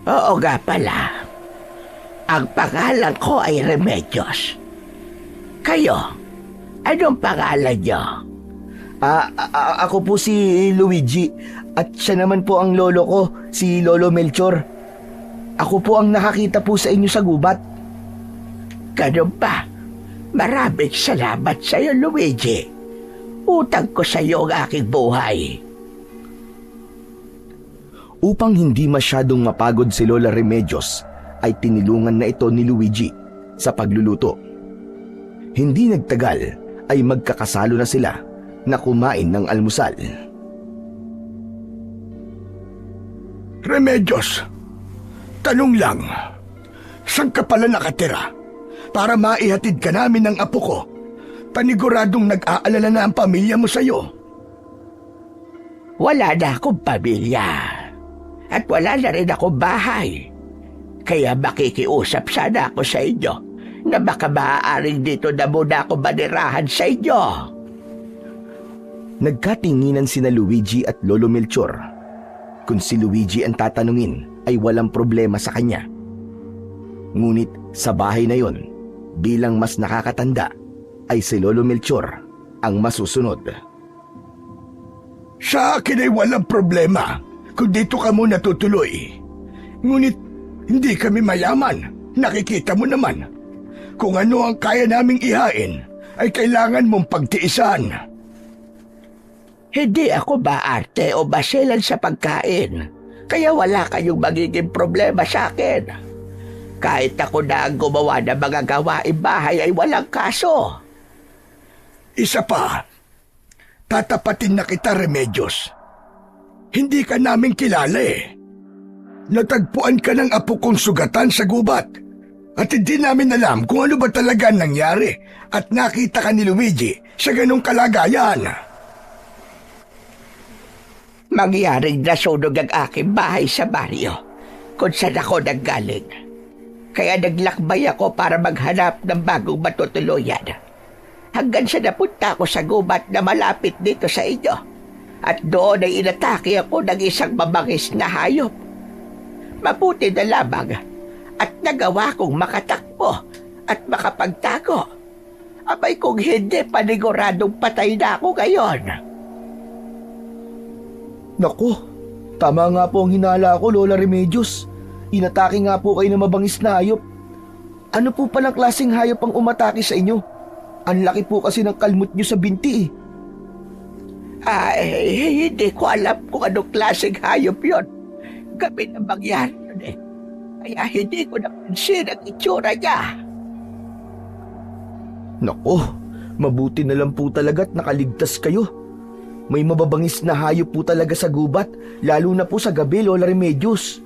Oo nga pala. Ang pangalan ko ay Remedios. Kayo, anong pangalan niyo? Ako po si Luigi at siya naman po ang lolo ko, si Lolo Melchor. Ako po ang nakakita po sa inyo sa gubat. Ganun ba? Maraming salamat sa iyo, Luigi. Utang ko sa iyo ang aking buhay. Upang hindi masyadong mapagod si Lola Remedios, ay tinulungan na ito ni Luigi sa pagluluto. Hindi nagtagal ay magkakasalo na sila na kumain ng almusal. Remedios, tanong lang, saan ka pala nakatira? Para maihatid ka namin ng apo ko. Paniguradong nag-aalala na ang pamilya mo sa'yo. Wala na akong pamilya. At wala na rin akong bahay. Kaya makikiusap sana ako sa inyo na baka maaaring dito na muna ako manirahan sa inyo. Nagkatinginan sina Luigi at Lolo Melchor. Kung si Luigi ang tatanungin ay walang problema sa kanya. Ngunit sa bahay na yon, bilang mas nakakatanda, ay si Lolo Melchor ang masusunod. Sa akin ay walang problema kung dito ka muna tutuloy. Ngunit hindi kami mayaman. Nakikita mo naman. Kung ano ang kaya naming ihain, ay kailangan mong pagtiisan. Hindi ako baarte o basilan sa pagkain. Kaya wala kayong magiging problema sa akin. Kahit ako na ang gumawa ng mga gawaing bahay ay walang kaso. Isa pa, tatapatin na kita, Remedios. Hindi ka namin kilala eh. Natagpuan ka ng apo kong sugatan sa gubat. At hindi namin alam kung ano ba talaga nangyari. At nakita ka ni Luigi sa ganong kalagayan. Mangyaring nasunog ang aking bahay sa baryo kung saan ako nanggaling. Kaya naglakbay ako para maghanap ng bagong matutuluyan. Hanggang sa napunta ako sa gubat na malapit dito sa inyo. At doon ay inatake ako ng isang mabangis na hayop. Mabuti na lamang at nagawa kong makatakbo at makapagtago. Abay kung hindi, paniguradong patay na ako ngayon. Naku, tama nga po ang hinala ko, Lola Remedios. Inatake nga po kayo ng mabangis na hayop. Ano po palang klaseng hayop ang umatake sa inyo? Ang laki po kasi ng kalmot niyo sa binti eh. Ay, hindi ko alam kung anong klaseng hayop yon. Gabi na mangyari yun eh. Kaya hindi ko napansin ang itsura niya. Nako, mabuti na lang po talaga't nakaligtas kayo. May mababangis na hayop po talaga sa gubat, lalo na po sa gabi, Lola Remedios.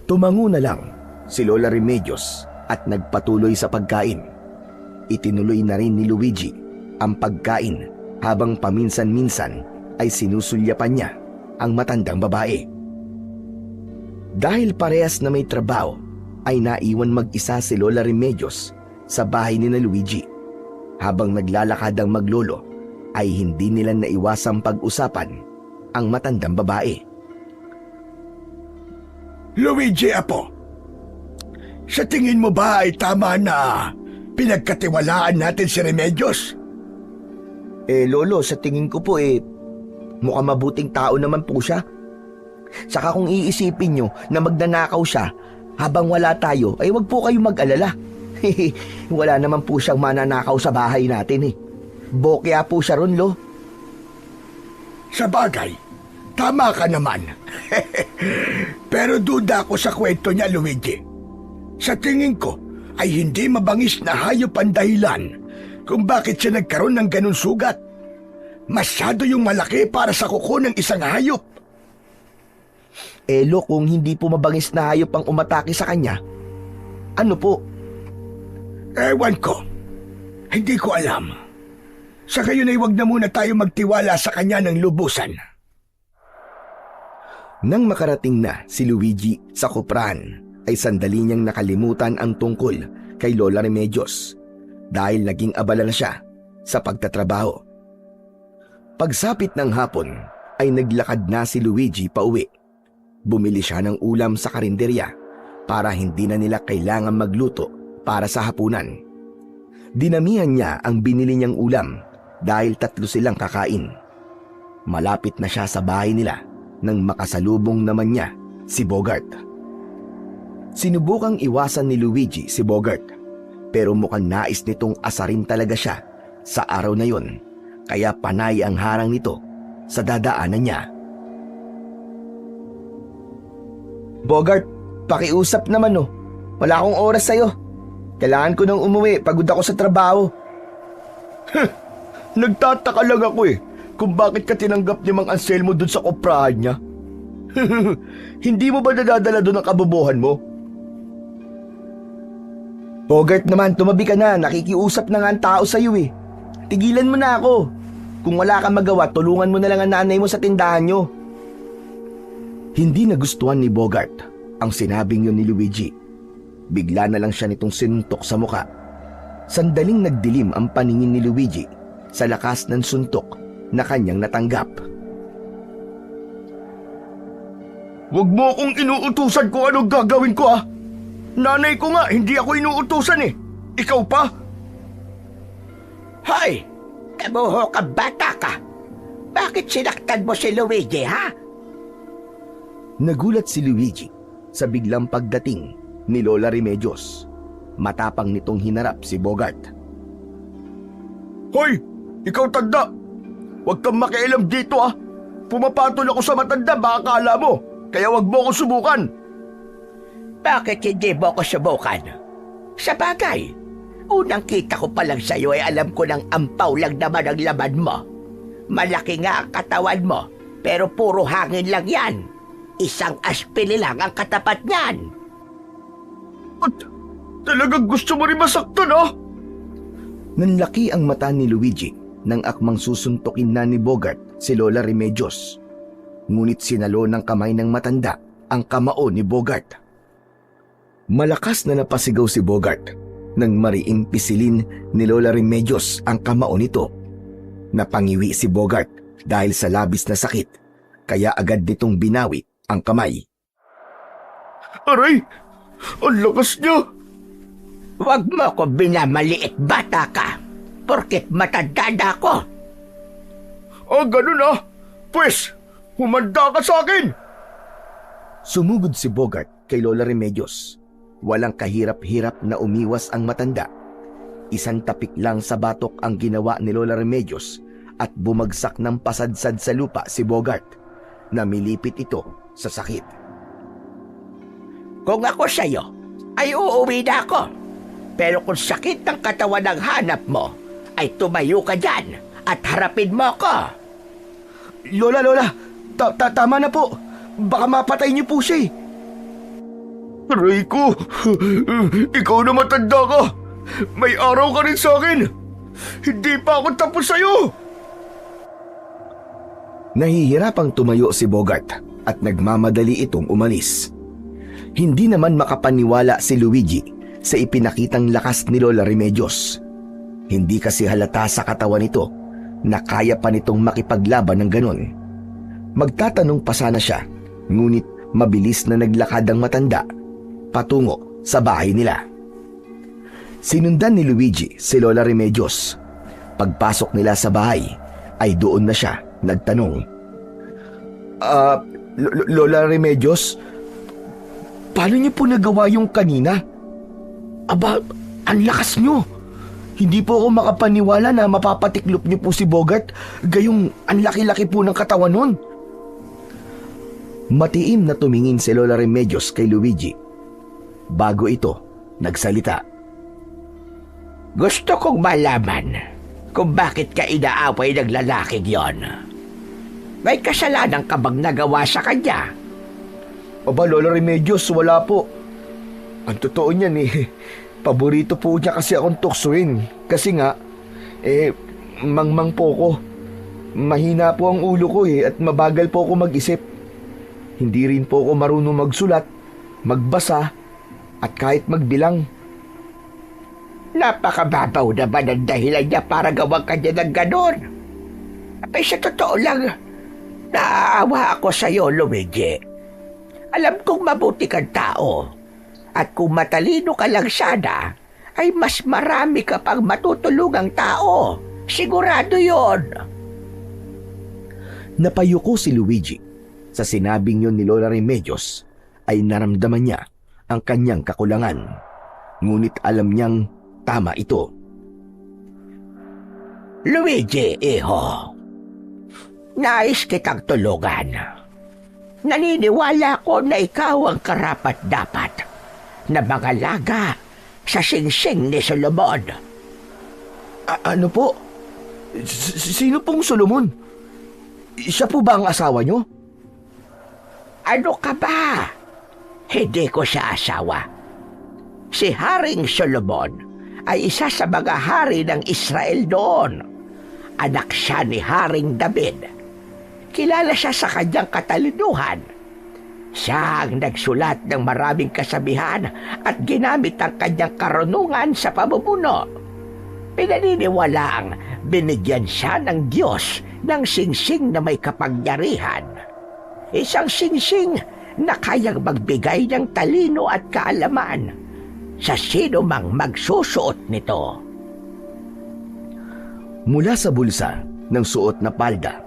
Tumango na lang si Lola Remedios at nagpatuloy sa pagkain. Itinuloy na rin ni Luigi ang pagkain habang paminsan-minsan ay sinusulyapan niya ang matandang babae. Dahil parehas na may trabaho, ay naiwan mag-isa si Lola Remedios sa bahay ni na Luigi. Habang naglalakad ang maglolo, ay hindi nila naiwasang pag-usapan ang matandang babae. Luigi, apo, sa tingin mo ba ay tama na pinagkatiwalaan natin si Remedios? Lolo, sa tingin ko po mukhang mabuting tao naman po siya. Saka kung iisipin nyo na magnanakaw siya habang wala tayo, ay wag po kayong mag-alala. Wala naman po siyang mananakaw sa bahay natin eh. Bokya po siya ron, Lo. Sa bagay, tama ka naman. Pero duda ako sa kwento niya, Luigi. Sa tingin ko ay hindi mabangis na hayop ang dahilan kung bakit siya nagkaroon ng ganun sugat. Masyado yung malaki para sa kuko ng isang hayop. Lo, kung hindi po mabangis na hayop ang umatake sa kanya, ano po? Ewan ko. Hindi ko alam. Sa gayon ay wag na muna tayo magtiwala sa kanya ng lubusan. Nang makarating na si Luigi sa kuprahan, ay sandali niyang nakalimutan ang tungkol kay Lola Remedios dahil naging abala na siya sa pagtatrabaho. Pagsapit ng hapon ay naglakad na si Luigi pauwi. Bumili siya ng ulam sa karinderya para hindi na nila kailangan magluto para sa hapunan. Dinamihan niya ang binili niyang ulam dahil 3 silang kakain. Malapit na siya sa bahay nila nang makasalubong naman niya si Bogart. Sinubukang iwasan ni Luigi si Bogart, pero mukhang nais nitong asarin talaga siya sa araw na yon, kaya panay ang harang nito sa dadaanan niya. Bogart, pakiusap naman oh. Wala akong oras sa'yo. Kailangan ko nang umuwi, pagod ako sa trabaho. Nagtataka lang ako kung bakit ka tinanggap ni Mang Anselmo dun sa koprahan niya. Hindi mo ba nadadala dun ang kabobohan mo? Bogart naman, tumabi ka na. Nakikiusap na nga ang tao sa'yo Tigilan mo na ako. Kung wala kang magawa, tulungan mo na lang ang nanay mo sa tindahan nyo. Hindi nagustuhan ni Bogart ang sinabing yun ni Luigi. Bigla na lang siya nitong sinuntok sa muka. Sandaling nagdilim ang paningin ni Luigi sa lakas ng suntok na kanyang natanggap. Huwag mo akong inuutusan kung anong gagawin ko Nanay ko nga, hindi ako inuutusan Ikaw pa? Hoy! Kamuho ka, bata ka! Bakit sinaktan mo si Luigi, ha? Nagulat si Luigi sa biglang pagdating ni Lola Remedios. Matapang nitong hinarap si Bogart. Hoy! Ikaw tanda! Huwag kang makialam dito Pumapatol ako sa matanda, baka akala mo. Kaya huwag mo ako subukan. Bakit hindi mo ako subukan? Sa bagay, unang kita ko pa lang sa'yo ay alam ko ng ampaw lang naman ang laman mo. Malaki nga ang katawan mo, pero puro hangin lang yan. Isang aspili lang ang katapat niyan. At talagang gusto mo rin masaktan Nanlaki ang mata ni Luigi nang akmang susuntukin na ni Bogart si Lola Remedios. Ngunit sinalo ng kamay ng matanda ang kamao ni Bogart. Malakas na napasigaw si Bogart nang mariing pisilin ni Lola Remedios ang kamao nito. Napangiwi si Bogart dahil sa labis na sakit, kaya agad nitong binawi ang kamay. Aray! Ang lakas niya! Huwag mo ko binamaliit, bata ka, porket matanda na ako. Ganun Pwes, humanda ka sa akin! Sumugod si Bogart kay Lola Remedios. Walang kahirap-hirap na umiwas ang matanda. Isang tapik lang sa batok ang ginawa ni Lola Remedios at bumagsak ng pasadsad sa lupa si Bogart. Namilipit ito sa sakit. Kung ako sa'yo, ay uuwi na ako. Pero kung sakit ng katawan ang hanap mo, ay tumayo ka dyan at harapin mo ako. Lola, tama na po. Baka mapatay niyo po siya eh. Aray ko! Ikaw na matanda ka! May araw ka rin sa akin! Hindi pa ako tapos sa'yo! Nahihirapang tumayo si Bogart at nagmamadali itong umalis. Hindi naman makapaniwala si Luigi sa ipinakitang lakas ni Lola Remedios. Hindi kasi halata sa katawan nito na kaya pa nitong makipaglaban ng ganon. Magtatanong pa sana siya, ngunit mabilis na naglakad ang matanda patungo sa bahay nila. Sinundan ni Luigi si Lola Remedios. Pagpasok nila sa bahay ay doon na siya nagtanong. Lola Remedios, paano niyo po nagawa yung kanina? Aba, ang lakas niyo. Hindi po ako makapaniwala na mapapatiklop niyo po si Bogart, gayong ang laki-laki po ng katawan nun. Matiim na tumingin si Lola Remedios kay Luigi. Bago ito, nagsalita. Gusto kong malaman kung bakit ka inaaway ng lalaking yon. May kasalanan ka bang nagawa sa kanya? Aba, Lola Remedios, wala po. Ang totoo niyan paborito po niya kasi akong tuksuin. Kasi nga, mangmang po ko. Mahina po ang ulo ko at mabagal po ako mag-isip. Hindi rin po ako marunong magsulat, magbasa, at kahit magbilang. Napakababaw naman ang dahilan niya para gawang kanya ng ganon. Abay, sa totoo lang, naaawa ako sa iyo, Luigi. Alam kong mabuti kang tao. At kung matalino ka lang sana, ay mas marami ka pang matutulungang tao. Sigurado yon. Napayuko si Luigi. Sa sinabing yun ni Lola Remedios, ay naramdaman niya ang kanyang kakulangan. Ngunit alam niyang tama ito. Luigi, iho. Nais kitang tulungan. Naniniwala ko na ikaw ang karapat-dapat na mangalaga sa singsing ni Solomon. Ano po? Sino pong Solomon? Siya po ba ang asawa niyo? Ano ka ba? Hindi ko siya asawa. Si Haring Solomon ay isa sa mga hari ng Israel noon. Anak siya ni Haring David. Kilala siya sa kanyang katalinuhan. Siya ang nagsulat ng maraming kasabihan at ginamit ang kanyang karunungan sa pamumuno. Pinaniniwalaang binigyan siya ng Diyos ng singsing na may kapangyarihan. Isang singsing na kayang magbigay ng talino at kaalaman sa sino mang magsusuot nito. Mula sa bulsa ng suot na palda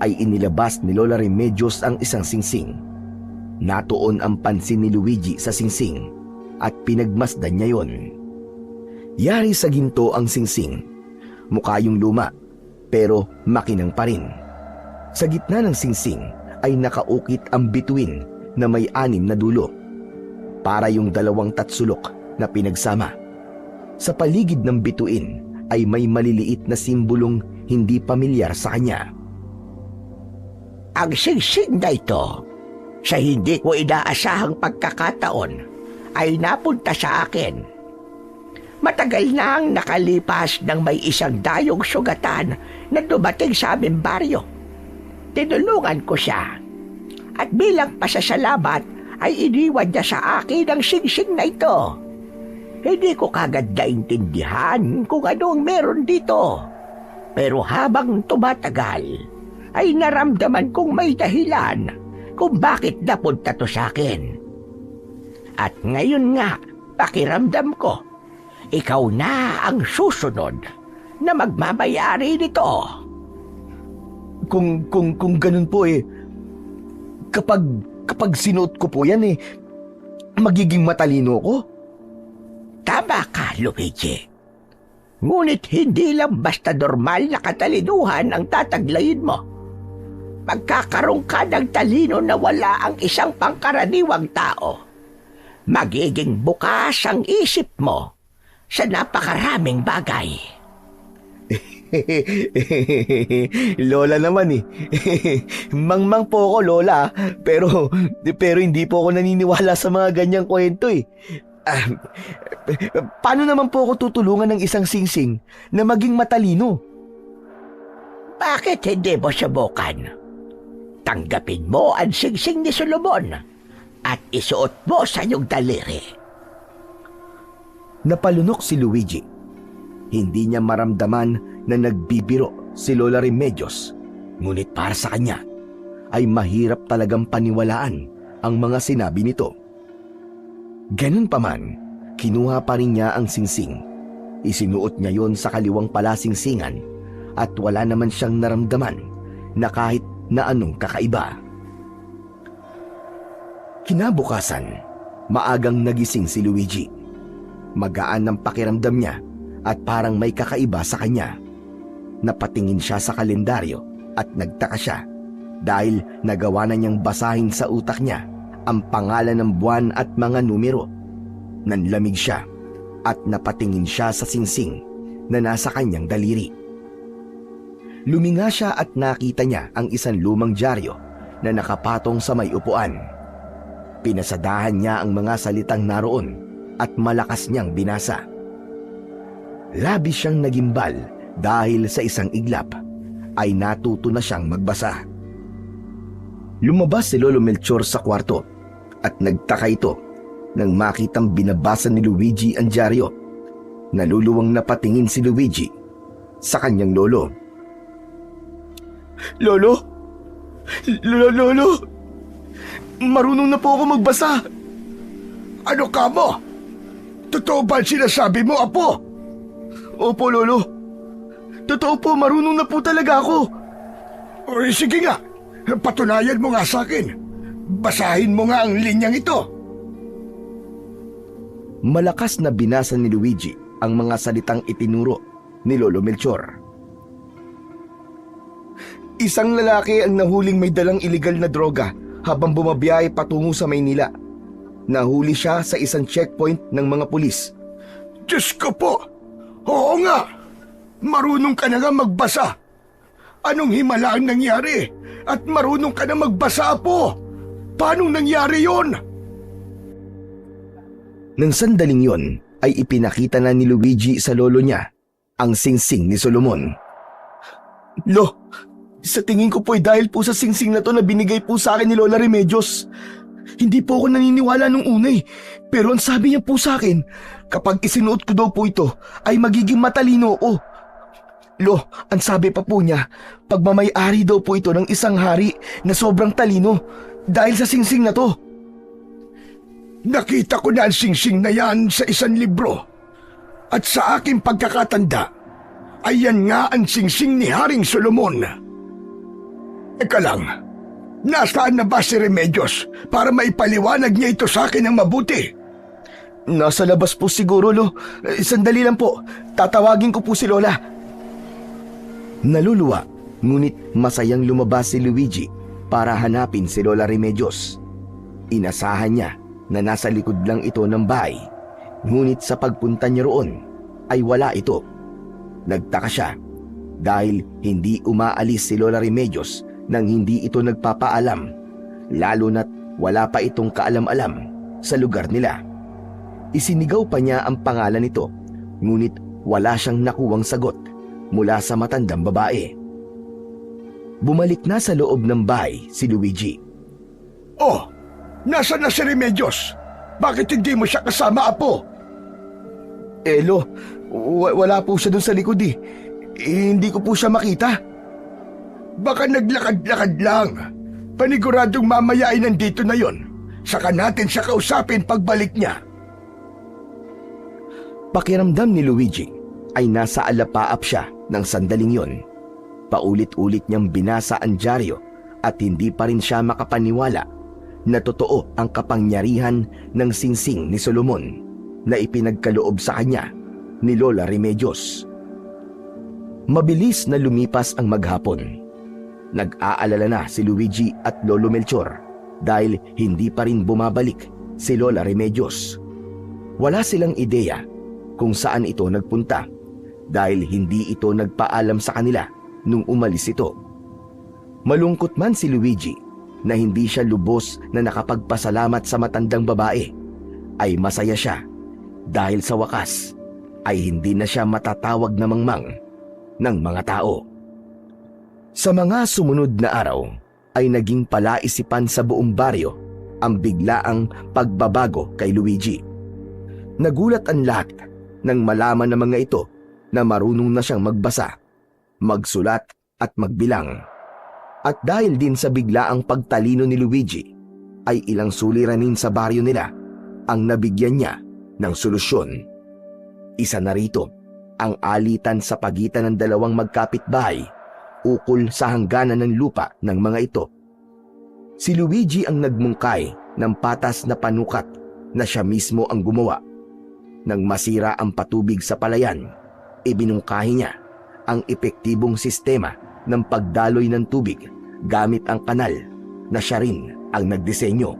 ay inilabas ni Lola Remedios ang isang singsing. Natuon ang pansin ni Luigi sa singsing at pinagmasdan niya yon. Yari sa ginto ang singsing. Mukha yung luma pero makinang pa rin. Sa gitna ng singsing ay nakaukit ang bituin na may 6 na dulo. Para yung 2 tatsulok na pinagsama. Sa paligid ng bituin ay may maliliit na simbolong hindi pamilyar sa kanya. Ang singsing na ito, sa hindi ko inaasahang pagkakataon, ay napunta sa akin. Matagal na ang nakalipas nang may isang dayong sugatan na dumating sa aming baryo. Tinulungan ko siya. At bilang pasasalamat ay iniwan niya sa akin ang singsing na ito. Hindi ko kagad naintindihan kung ano ang meron dito. Pero habang tumatagal, ay naramdaman kong may dahilan kung bakit napunta to sa akin. At ngayon nga, pakiramdam ko, ikaw na ang susunod na magmamayari nito. Kung ganun po kapag sinuot ko po yan magiging matalino ko? Tama ka, Luigi. Ngunit hindi lang basta normal na katalinuhan ang tataglayin mo. Magkakaroon ka ng talino na wala ang isang pangkaraniwang tao. Magiging bukas ang isip mo sa napakaraming bagay. Lola naman eh. Mangmang po ako, Lola. Pero hindi po ako naniniwala sa mga ganyang kwento eh. Paano naman po ako tutulungan ng isang singsing na maging matalino? Bakit hindi mo subukan? Tanggapin mo ang singsing ni Solomon at isuot mo sa iyong daliri. Napalunok si Luigi. Hindi niya maramdaman na nagbibiro si Lola Remedios, ngunit para sa kanya ay mahirap talagang paniwalaan ang mga sinabi nito. Ganun pa man, kinuha pa rin niya ang singsing. Isinuot niya yon sa kaliwang palasingsingan at wala naman siyang naramdaman na kahit na anong kakaiba. Kinabukasan, maagang nagising si Luigi. Magaan ang pakiramdam niya at parang may kakaiba sa kanya. Napatingin siya sa kalendaryo at nagtaka siya dahil nagawa na niyang basahin sa utak niya ang pangalan ng buwan at mga numero. Nanlamig siya at napatingin siya sa singsing na nasa kanyang daliri. Luminga siya at nakita niya ang isang lumang dyaryo na nakapatong sa may upuan. Pinasadahan niya ang mga salitang naroon at malakas niyang binasa. Labis siyang nagimbal dahil sa isang iglap ay natuto na siyang magbasa. Lumabas si Lolo Melchor sa kwarto at nagtaka ito nang makitang binabasa ni Luigi ang dyaryo. Naluluwang napatingin si Luigi sa kanyang lolo. Lolo? Lolo? Marunong na po ako magbasa. Ano ka mo? Totoo ba ang sinasabi mo, Apo? Opo, Lolo. Totoo po, marunong na po talaga ako. O, sige nga, patunayan mo nga sa akin. Basahin mo nga ang linyang ito. Malakas na binasa ni Luigi ang mga salitang itinuro ni Lolo Melchor. Isang lalaki ang nahuling may dalang iligal na droga habang bumabiyahe patungo sa Maynila. Nahuli siya sa isang checkpoint ng mga pulis. Diyos ko po! Oo nga! Marunong ka na nga magbasa! Anong himala ang nangyari? At marunong ka na magbasa, Apo! Paanong nangyari yon? Nang sandaling yon ay ipinakita na ni Luigi sa lolo niya ang singsing ni Solomon. Lo, sa tingin ko po ay dahil po sa singsing na to na binigay po sa akin ni Lola Remedios. Hindi po ako naniniwala nung una eh. Pero ang sabi niya po sa akin, kapag isinuot ko daw po ito, ay magiging matalino ako. Lo, ang sabi pa po niya, pagmamay-ari daw po ito ng isang hari na sobrang talino dahil sa singsing na to. Nakita ko na ang singsing na yan sa isang libro. At sa aking pagkakatanda, ay yan nga ang singsing ni Haring Solomon. Eka lang, nasaan na ba si Remedios para maipaliwanag niya ito sa akin ng mabuti? Nasa labas po siguro, Lo. Sandali lang po, tatawagin ko po si Lola. Naluluwa, ngunit masayang lumabas si Luigi para hanapin si Lola Remedios. Inasahan niya na nasa likod lang ito ng bahay, ngunit sa pagpunta niya roon ay wala ito. Nagtaka siya dahil hindi umaalis si Lola Remedios nang hindi ito nagpapaalam, lalo na't wala pa itong kaalam-alam sa lugar nila. Isinigaw pa niya ang pangalan nito, ngunit wala siyang nakuwang sagot mula sa matandang babae. Bumalik na sa loob ng bahay si Luigi. Oh, nasaan na si Remedios? Bakit hindi mo siya kasama, Apo? Lo, wala po siya dun sa likod eh. Hindi ko po siya makita. Baka naglakad-lakad lang. Paniguradong mamaya ay nandito na yon. Saka natin siya kausapin pagbalik niya. Pakiramdam ni Luigi ay nasa alapaap siya ng sandaling yon. Paulit-ulit niyang binasa ang dyaryo at hindi pa rin siya makapaniwala na totoo ang kapangyarihan ng singsing ni Solomon na ipinagkaloob sa kanya ni Lola Remedios. Mabilis na lumipas ang maghapon. Nag-aalala na si Luigi at Lolo Melchor dahil hindi pa rin bumabalik si Lola Remedios. Wala silang ideya kung saan ito nagpunta dahil hindi ito nagpaalam sa kanila nung umalis ito. Malungkot man si Luigi na hindi siya lubos na nakapagpasalamat sa matandang babae, ay masaya siya dahil sa wakas ay hindi na siya matatawag na mangmang ng mga tao. Sa mga sumunod na araw ay naging palaisipan sa buong baryo ang biglaang pagbabago kay Luigi. Nagulat ang lahat nang malaman ng mga ito na marunong na siyang magbasa, magsulat at magbilang. At dahil din sa biglaang pagtalino ni Luigi, ay ilang suliranin sa baryo nila ang nabigyan niya ng solusyon. Isa na rito ang alitan sa pagitan ng dalawang magkapitbahay ukol sa hangganan ng lupa ng mga ito. Si Luigi ang nagmungkay ng patas na panukat na siya mismo ang gumawa. Nang masira ang patubig sa palayan, ibinungkahi niya ang epektibong sistema ng pagdaloy ng tubig gamit ang kanal na siya rin ang nagdisenyo.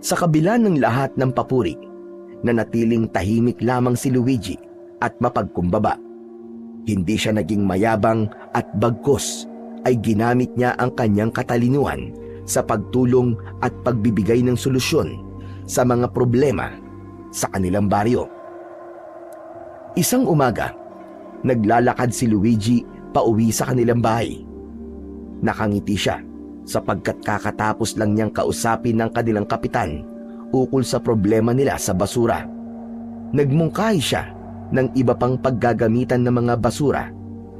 Sa kabila ng lahat ng papuri, nanatiling tahimik lamang si Luigi at mapagkumbaba. Hindi siya naging mayabang at bagkos ay ginamit niya ang kanyang katalinuhan sa pagtulong at pagbibigay ng solusyon sa mga problema sa kanilang baryo. Isang umaga, naglalakad si Luigi pauwi sa kanilang bahay. Nakangiti siya sapagkat kakatapos lang niyang kausapin ng kanilang kapitan ukol sa problema nila sa basura. Nagmungkahi siya ng iba pang paggagamitan ng mga basura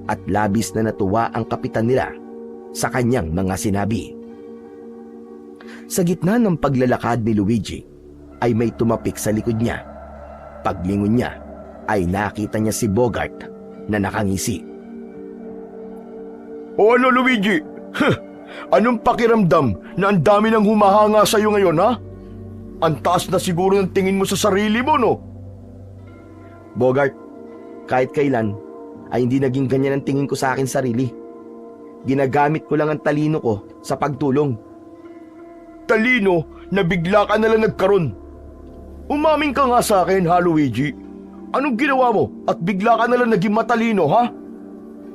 at labis na natuwa ang kapitan nila sa kanyang mga sinabi. Sa gitna ng paglalakad ni Luigi ay may tumapik sa likod niya. Paglingon niya ay nakita niya si Bogart na nakangisi. O ano, Luigi? Anong pakiramdam na ang dami nang humahanga sa'yo ngayon, ha? Ang taas na siguro ng tingin mo sa sarili mo, no? Bogart, kahit kailan ay hindi naging ganyan ang tingin ko sa akin sarili. Ginagamit ko lang ang talino ko sa pagtulong. Talino na bigla ka nalang nagkaroon. Umamin ka nga sa akin, ha, Luigi? Anong ginawa mo at bigla ka nalang naging matalino, ha?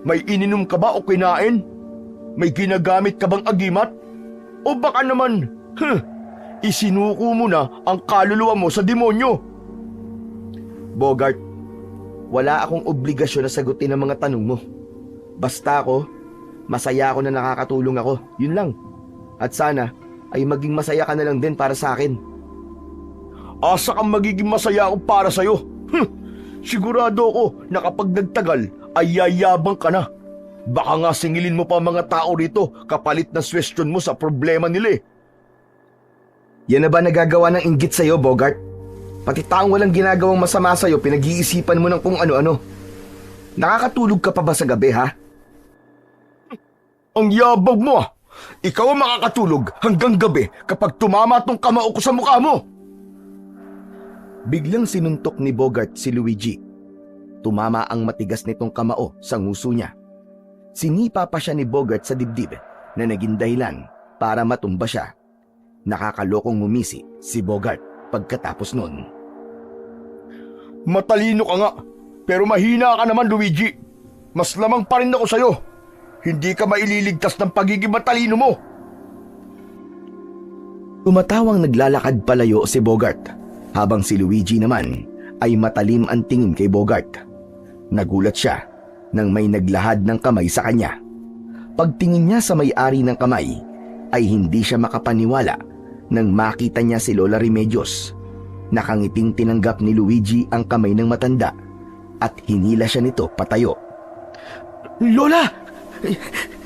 May ininom ka ba o kinain? May ginagamit ka bang agimat? O baka naman, isinuko mo na ang kaluluwa mo sa demonyo? Bogart, wala akong obligasyon na sagutin ang mga tanong mo. Basta ako, masaya ako na nakakatulong ako. Yun lang. At sana ay maging masaya ka na lang din para sa akin. Asa kang magiging masaya ako para sa'yo? Sigurado ako na kapag nagtagal ay yayabang ka na. Baka nga singilin mo pa mga tao rito kapalit na swestyon mo sa problema nila eh. Yan na ba nagagawa ng inggit sa'yo, Bogart? Pati taong walang ginagawang masama sa'yo, pinag-iisipan mo ng kung ano-ano. Nakakatulog ka pa ba sa gabi, ha? Ang yabang mo ah! Ikaw ang makakatulog hanggang gabi kapag tumama tong kamao ko sa mukha mo! Biglang sinuntok ni Bogart si Luigi. Tumama ang matigas nitong kamao sa nguso niya. Sinipa pa siya ni Bogart sa dibdib na naging dahilan para matumba siya. Nakakalokong ngumisi si Bogart pagkatapos nun. Matalino ka nga, pero mahina ka naman, Luigi. Mas lamang pa rin ako sa'yo. Hindi ka maililigtas ng pagiging matalino mo. Tumatawang naglalakad palayo si Bogart, habang si Luigi naman ay matalim ang tingin kay Bogart. Nagulat siya nang may naglahad ng kamay sa kanya. Pagtingin niya sa may-ari ng kamay, ay hindi siya makapaniwala nang makita niya si Lola Remedios. Nakangiting tinanggap ni Luigi ang kamay ng matanda at hinila siya nito patayo. Lola!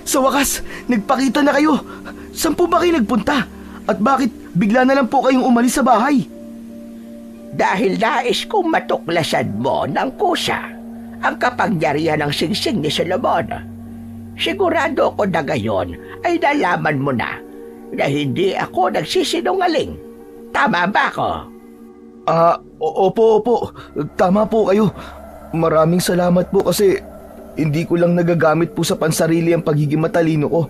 Sa wakas, nagpakita na kayo. Saan po ba kayo nagpunta? At bakit bigla na lang po kayong umalis sa bahay? Dahil nais kong matuklasan mo ng kusa ang kapangyarihan ng singsing ni Solomon. Sigurado ko na ngayon ay nalaman mo na hindi ako nagsisinungaling. Tama ba ko? Opo. Tama po kayo. Maraming salamat po kasi Hindi ko lang nagagamit po sa pansarili ang pagiging matalino ko.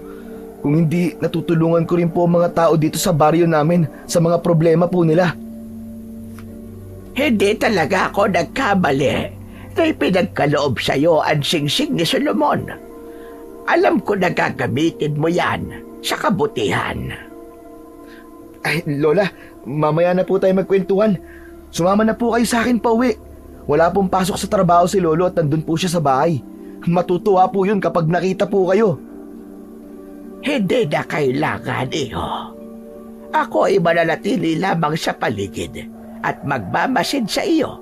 Kung hindi, natutulungan ko rin po ang mga tao dito sa baryo namin sa mga problema po nila. Hindi talaga ako nagkamali na ipinagkaloob sa'yo ang singsing ni Solomon. Alam ko na gagamitin mo yan sa kabutihan. Ay, Lola, mamaya na po tayo magkwentuhan. Sumama na po kayo sa akin pa uwi. Wala pong pasok sa trabaho si Lolo at nandun po siya sa bahay. Matutuwa po yun kapag nakita po kayo. Hindi na kailangan, iho. Ako ay mananatili lamang sa paligid at magmamasid sa iyo.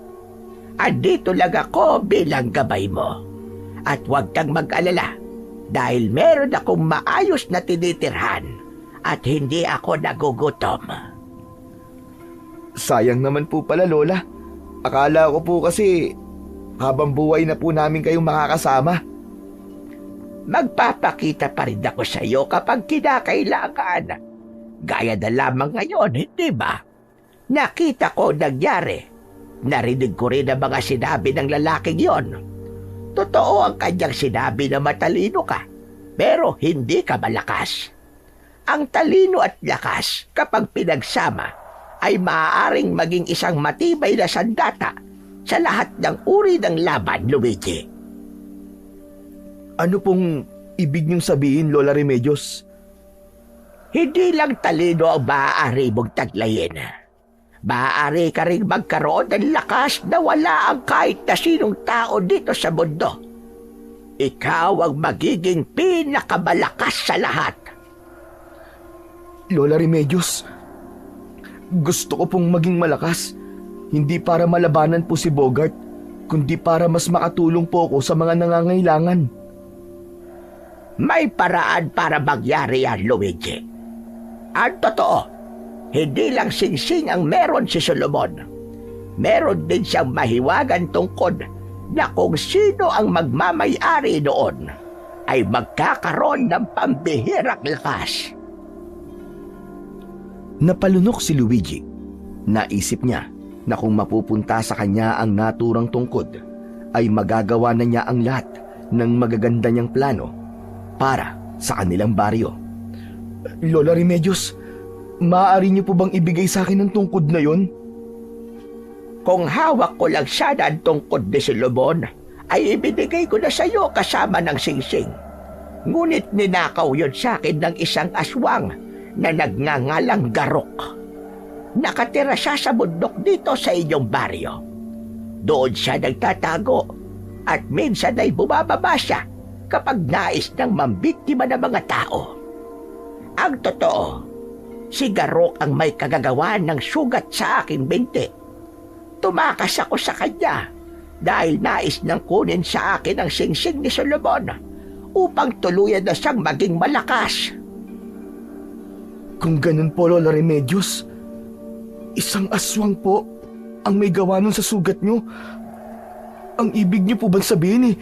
Andito lang ako bilang gabay mo. At huwag kang mag-alala dahil meron akong maayos na tinitirhan at hindi ako nagugutom. Sayang naman po pala, Lola. Akala ko po kasi habang buhay na po namin kayong makakasama. Magpapakita pa rin ako sa iyo kapag kinakailangan. Gaya na lamang ngayon, hindi ba? Nakita ko nangyari. Narinig ko rin ang mga sinabi ng lalaking yon. Totoo ang kanyang sinabi na matalino ka, pero hindi ka malakas. Ang talino at lakas kapag pinagsama ay maaaring maging isang matibay na sandata sa lahat ng uri ng laban, Luigi. Ano pong ibig niyong sabihin, Lola Remedios? Hindi lang talino ang maaari mong taglayin. Maaari ka rin magkaroon ng lakas na wala ang kahit na sinong tao dito sa mundo. Ikaw ang magiging pinakamalakas sa lahat. Lola Remedios, gusto ko pong maging malakas. Hindi para malabanan po si Bogart, kundi para mas makatulong po ako sa mga nangangailangan. May paraan para magyari yan, Luigi. Ang totoo, hindi lang singsing ang meron si Solomon. Meron din siyang mahiwagan tungkod na kung sino ang magmamay-ari noon ay magkakaroon ng pambihirang lakas. Napalunok si Luigi. Naisip niya na kung mapupunta sa kanya ang naturang tungkod, ay magagawa na niya ang lahat ng magaganda niyang plano para sa kanilang baryo. Lola Remedios, maaari niyo po bang ibigay sa akin ang tungkod na yon? Kung hawak ko lang sana ang tungkod ni Solomon, ay ibinigay ko na sa iyo kasama ng singsing. Ngunit ninakaw yon sa akin ng isang aswang na nagngangalang Garok. Nakatira siya sa bundok dito sa inyong baryo. Doon siya nagtatago at minsan ay bumababa siya kapag nais ng mambiktima ng mga tao. Ang totoo, si Garok ang may kagagawan ng sugat sa aking binti. Tumakas ako sa kanya dahil nais nang kunin sa akin ang singsing ni Solomon upang tuluyan na siyang maging malakas. Kung ganun po, Lola Remedios, isang aswang po ang may gawa nun sa sugat niyo. Ang ibig niyo po bang sabihin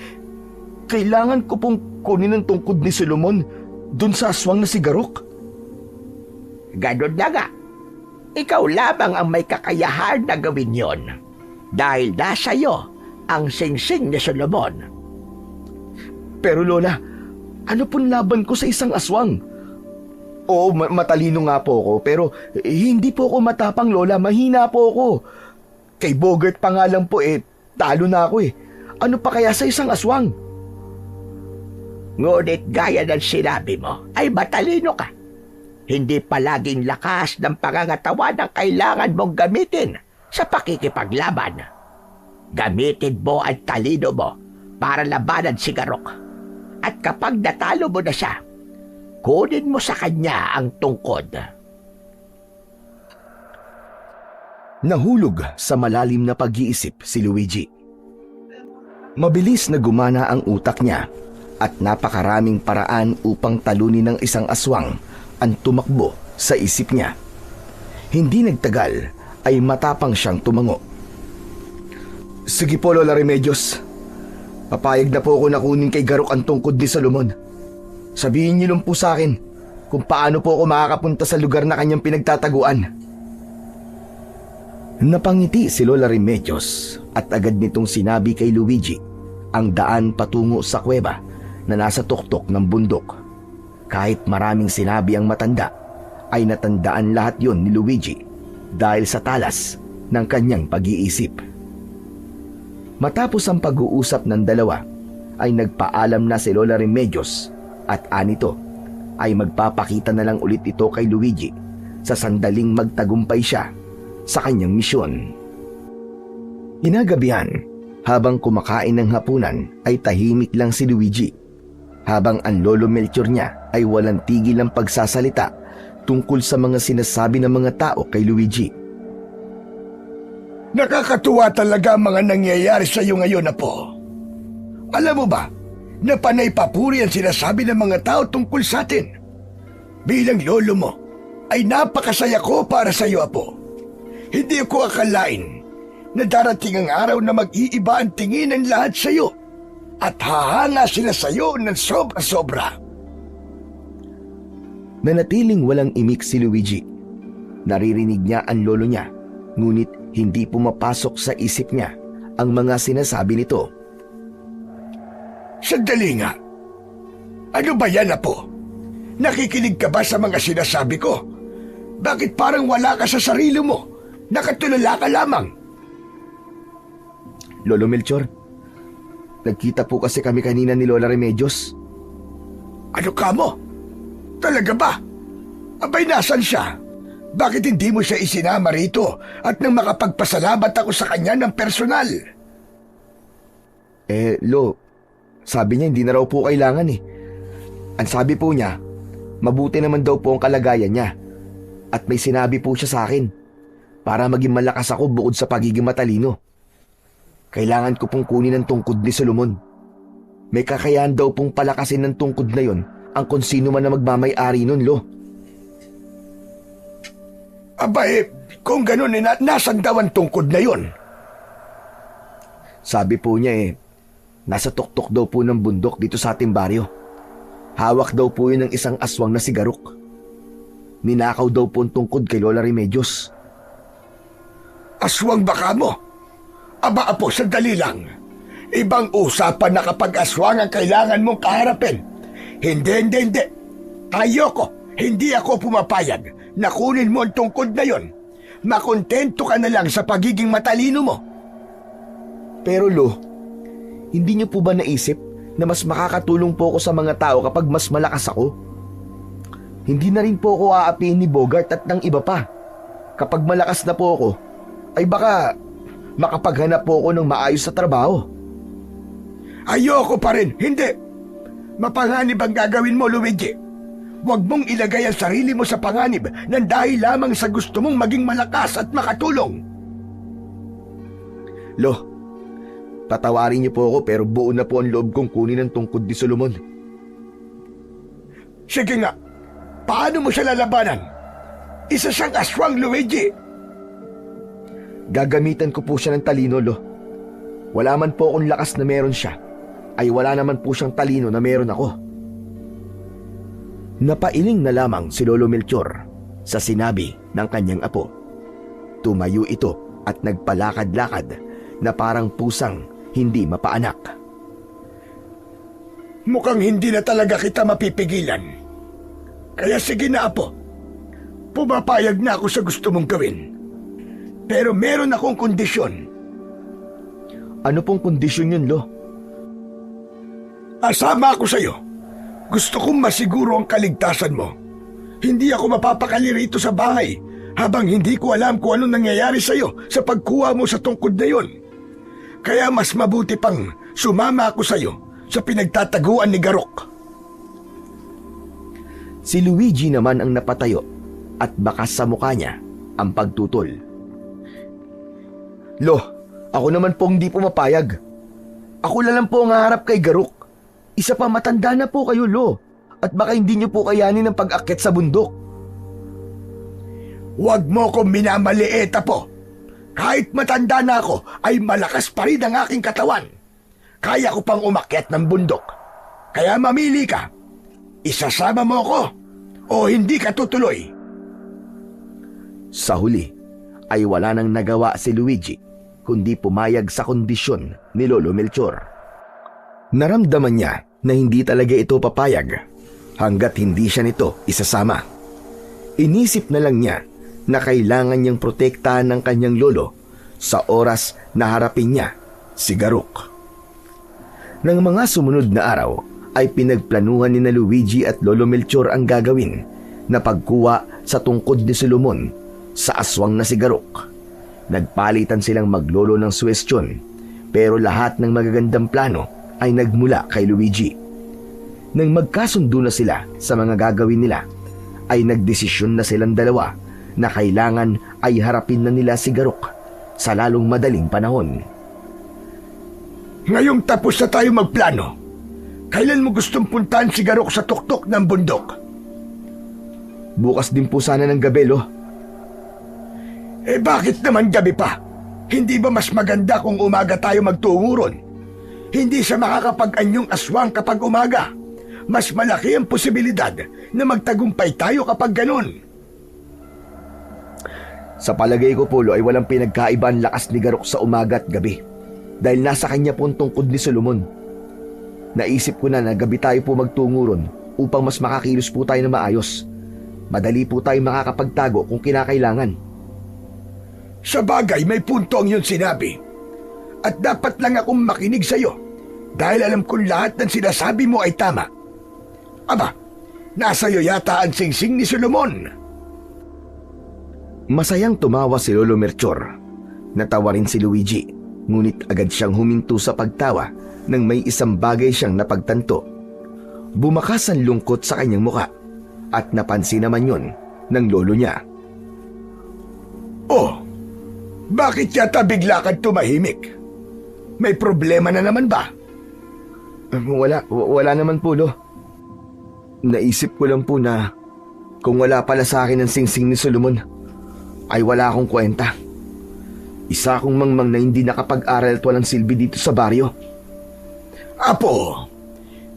kailangan ko pong kunin ang tungkod ni Solomon dun sa aswang na si Garok? Ganun na nga. Ikaw lamang ang may kakayahan na gawin yon dahil nasa iyo ang singsing ni Solomon. Pero Lola, ano pong laban ko sa isang aswang? Oo, matalino nga po ako, pero hindi po ako matapang, Lola. Mahina po ako. Kay Bogart pa nga lang po talo na ako Ano pa kaya sa isang aswang? Ngunit gaya ng sinabi mo, ay matalino ka. Hindi palaging lakas ng pangangatawan ang kailangan mong gamitin sa pakikipaglaban. Gamitin mo ang talino mo para labanan si Garok. At kapag natalo mo na siya, kunin mo sa kanya ang tungkod. Nahulog sa malalim na pag-iisip si Luigi. Mabilis na gumana ang utak niya at napakaraming paraan upang talunin ng isang aswang ang tumakbo sa isip niya. Hindi nagtagal ay matapang siyang tumango. Sige po, Lola Remedios. Papayag na po ako na kunin kay Garok ang tungkod ni Solomon. Sabihin niyo lang po sa akin kung paano po ako makakapunta sa lugar na kanyang pinagtataguan. Napangiti si Lola Remedios at agad nitong sinabi kay Luigi ang daan patungo sa kuweba na nasa tuktok ng bundok. Kahit maraming sinabi ang matanda, ay natandaan lahat yon ni Luigi dahil sa talas ng kanyang pag-iisip. Matapos ang pag-uusap ng dalawa, ay nagpaalam na si Lola Remedios at anito ay magpapakita na lang ulit ito kay Luigi sa sandaling magtagumpay siya sa kanyang misyon. Hinagabihan, habang kumakain ng hapunan ay tahimik lang si Luigi, habang ang lolo Melchor niya ay walang tigil ang pagsasalita tungkol sa mga sinasabi ng mga tao kay Luigi. Nakakatuwa talaga ang mga nangyayari sa iyo ngayon, Apo. Alam mo ba, na panay papuri ang sinasabi ng mga tao tungkol sa atin. Bilang lolo mo, ay napakasaya ko para sa iyo, Apo. Hindi ko akalain na darating ang araw na mag-iiba ang tingin ng lahat sa iyo at hahanga sila sa iyo ng sobra-sobra. Nanatiling walang imik si Luigi. Naririnig niya ang lolo niya, ngunit hindi pumapasok sa isip niya ang mga sinasabi nito. Sandali nga. Ano ba yan, Apo? Nakikinig ka ba sa mga sinasabi ko? Bakit parang wala ka sa sarili mo? Nakatulala ka lamang. Lolo Melchor, nagkita po kasi kami kanina ni Lola Remedios. Ano ka mo? Talaga ba? Abay, nasan siya? Bakit hindi mo siya isinama rito at nang makapagpasalamat ako sa kanya ng personal? Lo, sabi niya hindi na raw po kailangan eh. Ang sabi po niya, mabuti naman daw po ang kalagayan niya. At may sinabi po siya sa akin, para maging malakas ako bukod sa pagiging matalino. Kailangan ko pong kunin ang tungkod ni Solomon. May kakayahan daw pong palakasin ng tungkod na yon ang kung sino man na magmamay-ari nun, Lo. Abay, kung ganun nasan daw ang tungkod na yon? Sabi po niya nasa tuktok daw po ng bundok dito sa ating baryo. Hawak daw po yun ng isang aswang na si Garuk. Ninakaw daw po ang tungkod kay Lola Remedios. Aswang baka mo? Aba, Apo, sandali lang. Ibang usapan na kapag aswang ang kailangan mong kaharapin. Hindi. Ayoko, hindi ako pumapayag na kunin mo ang tungkod na yon. Makontento ka na lang sa pagiging matalino mo. Pero Lo, hindi niyo po ba naisip na mas makakatulong po ako sa mga tao kapag mas malakas ako? Hindi na rin po ako aapihin ni Bogart at ng iba pa. Kapag malakas na po ako, ay baka makapaghanap po ako ng maayos sa trabaho. Ayoko pa rin, hindi. Mapanganib ang gagawin mo, Luigi. Huwag mong ilagay ang sarili mo sa panganib nang dahil lamang sa gusto mong maging malakas at makatulong. Lo, patawarin niyo po ako pero buo na po ang loob kong kunin ang tungkod ni Solomon. Sige nga, paano mo siya lalabanan? Isa siyang aswang, Luigi. Gagamitan ko po siya ng talino, Lo. Wala man po akong lakas na meron siya, ay wala naman po siyang talino na meron ako. Napailing na lamang si Lolo Melchor sa sinabi ng kanyang apo. Tumayo ito at nagpalakad-lakad na parang pusang hindi mapaanak. Mukhang hindi na talaga kita mapipigilan. Kaya sige na, Apo. Pumapayag na ako sa gusto mong gawin. Pero meron akong kondisyon. Ano pong kondisyon yun, Lo? Asama ako sa'yo. Gusto kong masiguro ang kaligtasan mo. Hindi ako mapapakali rito sa bahay habang hindi ko alam kung anong nangyayari sa'yo sa pagkuha mo sa tungkod na yon. Kaya mas mabuti pang sumama ako sa'yo sa pinagtataguan ni Garuk. Si Luigi naman ang napatayo at bakas sa mukha niya ang pagtutol. Lo, ako naman pong hindi pumapayag. Ako na lang po ang haharap kay Garuk. Isa pa, matanda na po kayo, Lo. At baka hindi niyo po kayanin ang pag-akyat sa bundok. Huwag mo kong minamaliit, Apo. Kahit matanda na ako, ay malakas pa rin ang aking katawan. Kaya ko pang umakyat ng bundok. Kaya mamili ka. Isasama mo ako o hindi ka tutuloy. Sa huli, ay wala nang nagawa si Luigi kundi pumayag sa kondisyon ni Lolo Melchor. Naramdaman niya na hindi talaga ito papayag hanggat hindi siya nito isasama. Inisip na lang niya na kailangan niyang protektahan ng kanyang lolo sa oras na harapin niya si Garuk. Nang mga sumunod na araw ay pinagplanuhan ni na Luigi at Lolo Melchor ang gagawin na pagkuha sa tungkod ni Solomon sa aswang na si Garuk. Nagpalitan silang maglolo ng suwestyon pero lahat ng magagandang plano ay nagmula kay Luigi. Nang magkasundo na sila sa mga gagawin nila, ay nagdesisyon na silang dalawa na kailangan ay harapin na nila si Garuk sa lalong madaling panahon. Ngayong tapos na tayo magplano, kailan mo gustong puntahan si Garuk sa tuktok ng bundok? Bukas din po sana ng gabi, Lo. Bakit naman gabi pa? Hindi ba mas maganda kung umaga tayo magtungo ron? Hindi siya makakapag-anyong aswang kapag umaga. Mas malaki ang posibilidad na magtagumpay tayo kapag ganun. Sa palagay ko, Polo, ay walang pinagkaiba ang lakas ni Garuk sa umaga at gabi dahil nasa kanya po ang tungkod ni Solomon. Naisip ko na gabi tayo po magtungo ron upang mas makakilos po tayo na maayos. Madali po tayo makakapagtago kung kinakailangan. Sa bagay, may punto ang iyong sinabi. At dapat lang akong makinig sa iyo dahil alam kong lahat ng sinasabi mo ay tama. Aba, nasa iyo yata ang singsing ni Solomon. Masayang tumawa si Lolo Melchor. Natawa rin si Luigi, ngunit agad siyang huminto sa pagtawa nang may isang bagay siyang napagtanto. Bumakas ang lungkot sa kanyang muka at napansin naman yon ng lolo niya. Oh, bakit yata bigla kang tumahimik? May problema na naman ba? Wala naman po, Lo. Naisip ko lang po na kung wala pala sa akin ang singsing ni Solomon, ay wala akong kwenta. Isa akong mangmang na hindi nakapag-aral at walang silbi dito sa baryo. Apo,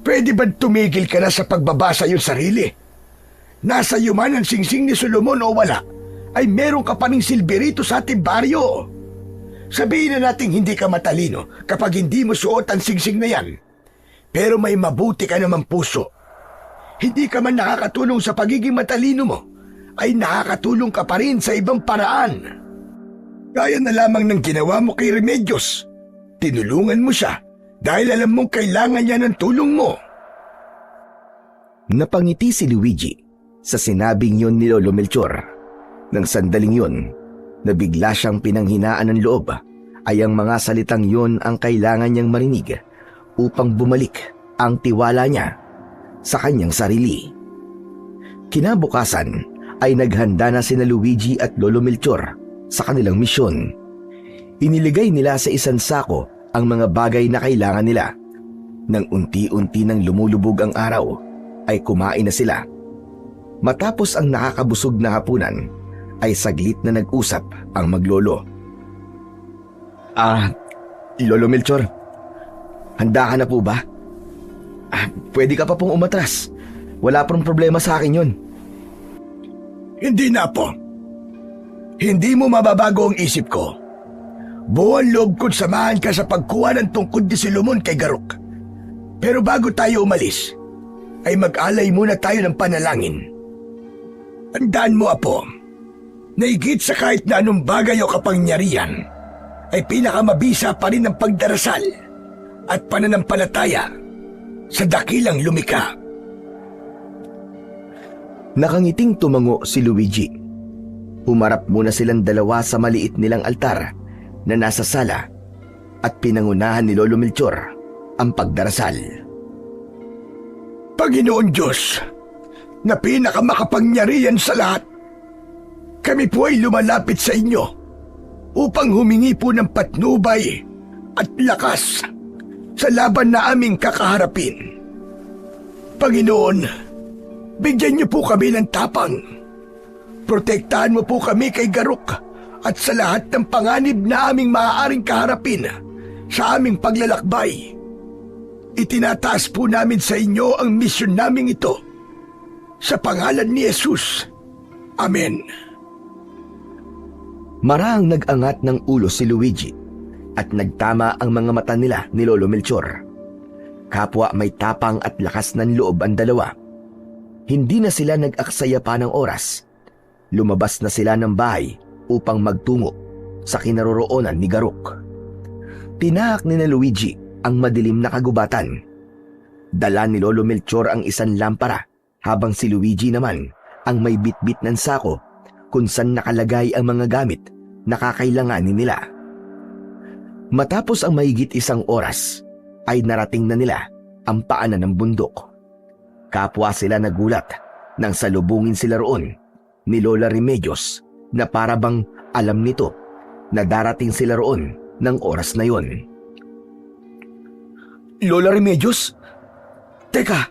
pwede ba tumigil ka na sa pagbabasa yung sarili? Nasa iyo man ang singsing ni Solomon o wala, ay meron ka pa ring silbi rito sa ating baryo. Sabihin na nating hindi ka matalino kapag hindi mo suot ang singsing na yan. Pero may mabuti ka namang puso. Hindi ka man nakakatulong sa pagiging matalino mo, ay nakakatulong ka pa rin sa ibang paraan. Gaya na lamang ng ginawa mo kay Remedios. Tinulungan mo siya dahil alam mong kailangan niya ng tulong mo. Napangiti si Luigi sa sinabing yon ni Lolo Melchor. Nang sandaling yon, nabigla siyang pinanghinaan ng loob ay ang mga salitang yon ang kailangan niyang marinig upang bumalik ang tiwala niya sa kanyang sarili. Kinabukasan ay naghanda na sina Luigi at Lolo Melchor sa kanilang misyon. Iniligay nila sa isang sako ang mga bagay na kailangan nila. Nang unti-unti nang lumulubog ang araw, ay kumain na sila. Matapos ang nakakabusog na hapunan, ay saglit na nag-usap ang maglolo. Lolo Melchor, handa ka na po ba? Pwede ka pa pong umatras. Wala pong problema sa akin yun. Hindi na po. Hindi mo mababago ang isip ko. Buwan loob ko't samahan ka sa pagkuha ng tungkod ni Solomon kay Garuk. Pero bago tayo umalis, ay mag-alay muna tayo ng panalangin. Tandaan mo, Apo, na higit sa kahit na anong bagay o kapangyarihan, ay pinakamabisa pa rin ang pagdarasal at pananampalataya sa dakilang lumikha. Nakangiting tumango si Luigi. Humarap muna silang dalawa sa maliit nilang altar na nasa sala at pinangunahan ni Lolo Melchor ang pagdarasal. Panginoon Diyos, na pinakamakapangyarihan sa lahat, kami po ay lumalapit sa inyo upang humingi po ng patnubay at lakas sa laban na aming kakaharapin. Panginoon, bigyan niyo po kami ng tapang. Protektahan mo po kami kay Garuk at sa lahat ng panganib na aming maaaring kaharapin sa aming paglalakbay. Itinataas po namin sa inyo ang misyon naming ito. Sa pangalan ni Jesus. Amen. Marahang nag-angat ng ulo si Luigi at nagtama ang mga mata nila ni Lolo Melchor. Kapwa may tapang at lakas ng loob ang dalawa. Hindi na sila nag-aksaya pa ng oras. Lumabas na sila ng bahay upang magtungo sa kinaroroonan ni Garuk. Tinahak ni na Luigi ang madilim na kagubatan. Dala ni Lolo Melchor ang isang lampara habang si Luigi naman ang may bitbit ng sako kung saan nakalagay ang mga gamit na kakailanganin nila. Matapos ang mahigit isang oras, ay narating na nila ang paanan ng bundok. Kapwa sila nagulat nang salubungin sila roon ni Lola Remedios na para bang alam nito na darating sila roon ng oras na yon. Lola Remedios? Teka,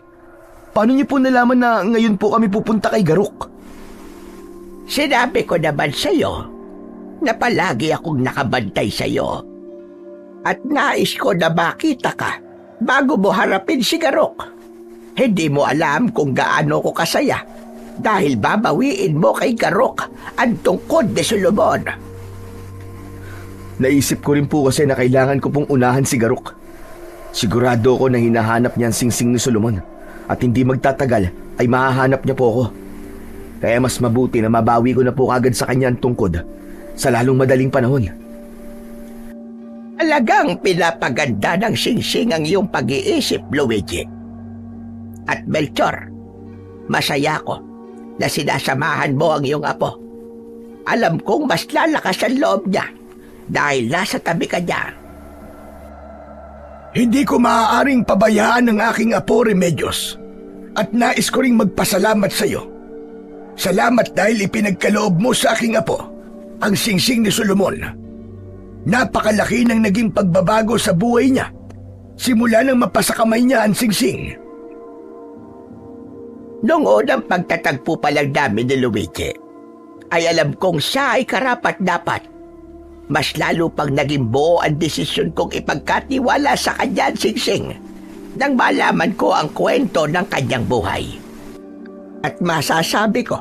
paano niyo po nalaman na ngayon po kami pupunta kay Garuk? Sinabi ko naman sa'yo na palagi akong nakabantay sa'yo. At nais ko na makita ka bago mo harapin si Garuk. Hindi mo alam kung gaano ko kasaya dahil babawiin mo kay Garuk ang tungkod ni Solomon. Naisip ko rin po kasi na kailangan ko pong unahan si Garuk. Sigurado ko na hinahanap niya ang singsing ni Solomon at hindi magtatagal ay mahahanap niya po ako. Kaya mas mabuti na mabawi ko na po kagad sa kanya ang tungkod sa lalong madaling panahon. Talagang pinapaganda ng singsing ang iyong pag-iisip, Luigi. At Melchor, masaya ko na sinasamahan mo ang iyong apo. Alam kong mas lalakas ang loob niya dahil nasa tabi ka niya. Hindi ko maaaring pabayaan ang aking apo, Remedios. At nais ko ring magpasalamat sa iyo. Salamat dahil ipinagkaloob mo sa aking apo ang singsing ni Solomon. Napakalaki ng naging pagbabago sa buhay niya simula nang mapasakamay niya ang singsing. Noong unang pagtatagpo pa lang namin ni Luigi, ay alam kong siya ay karapat-dapat. Mas lalo pang naging buo ang desisyon kong ipagkatiwala sa kanya ang singsing nang malaman ko ang kwento ng kanyang buhay. At masasabi ko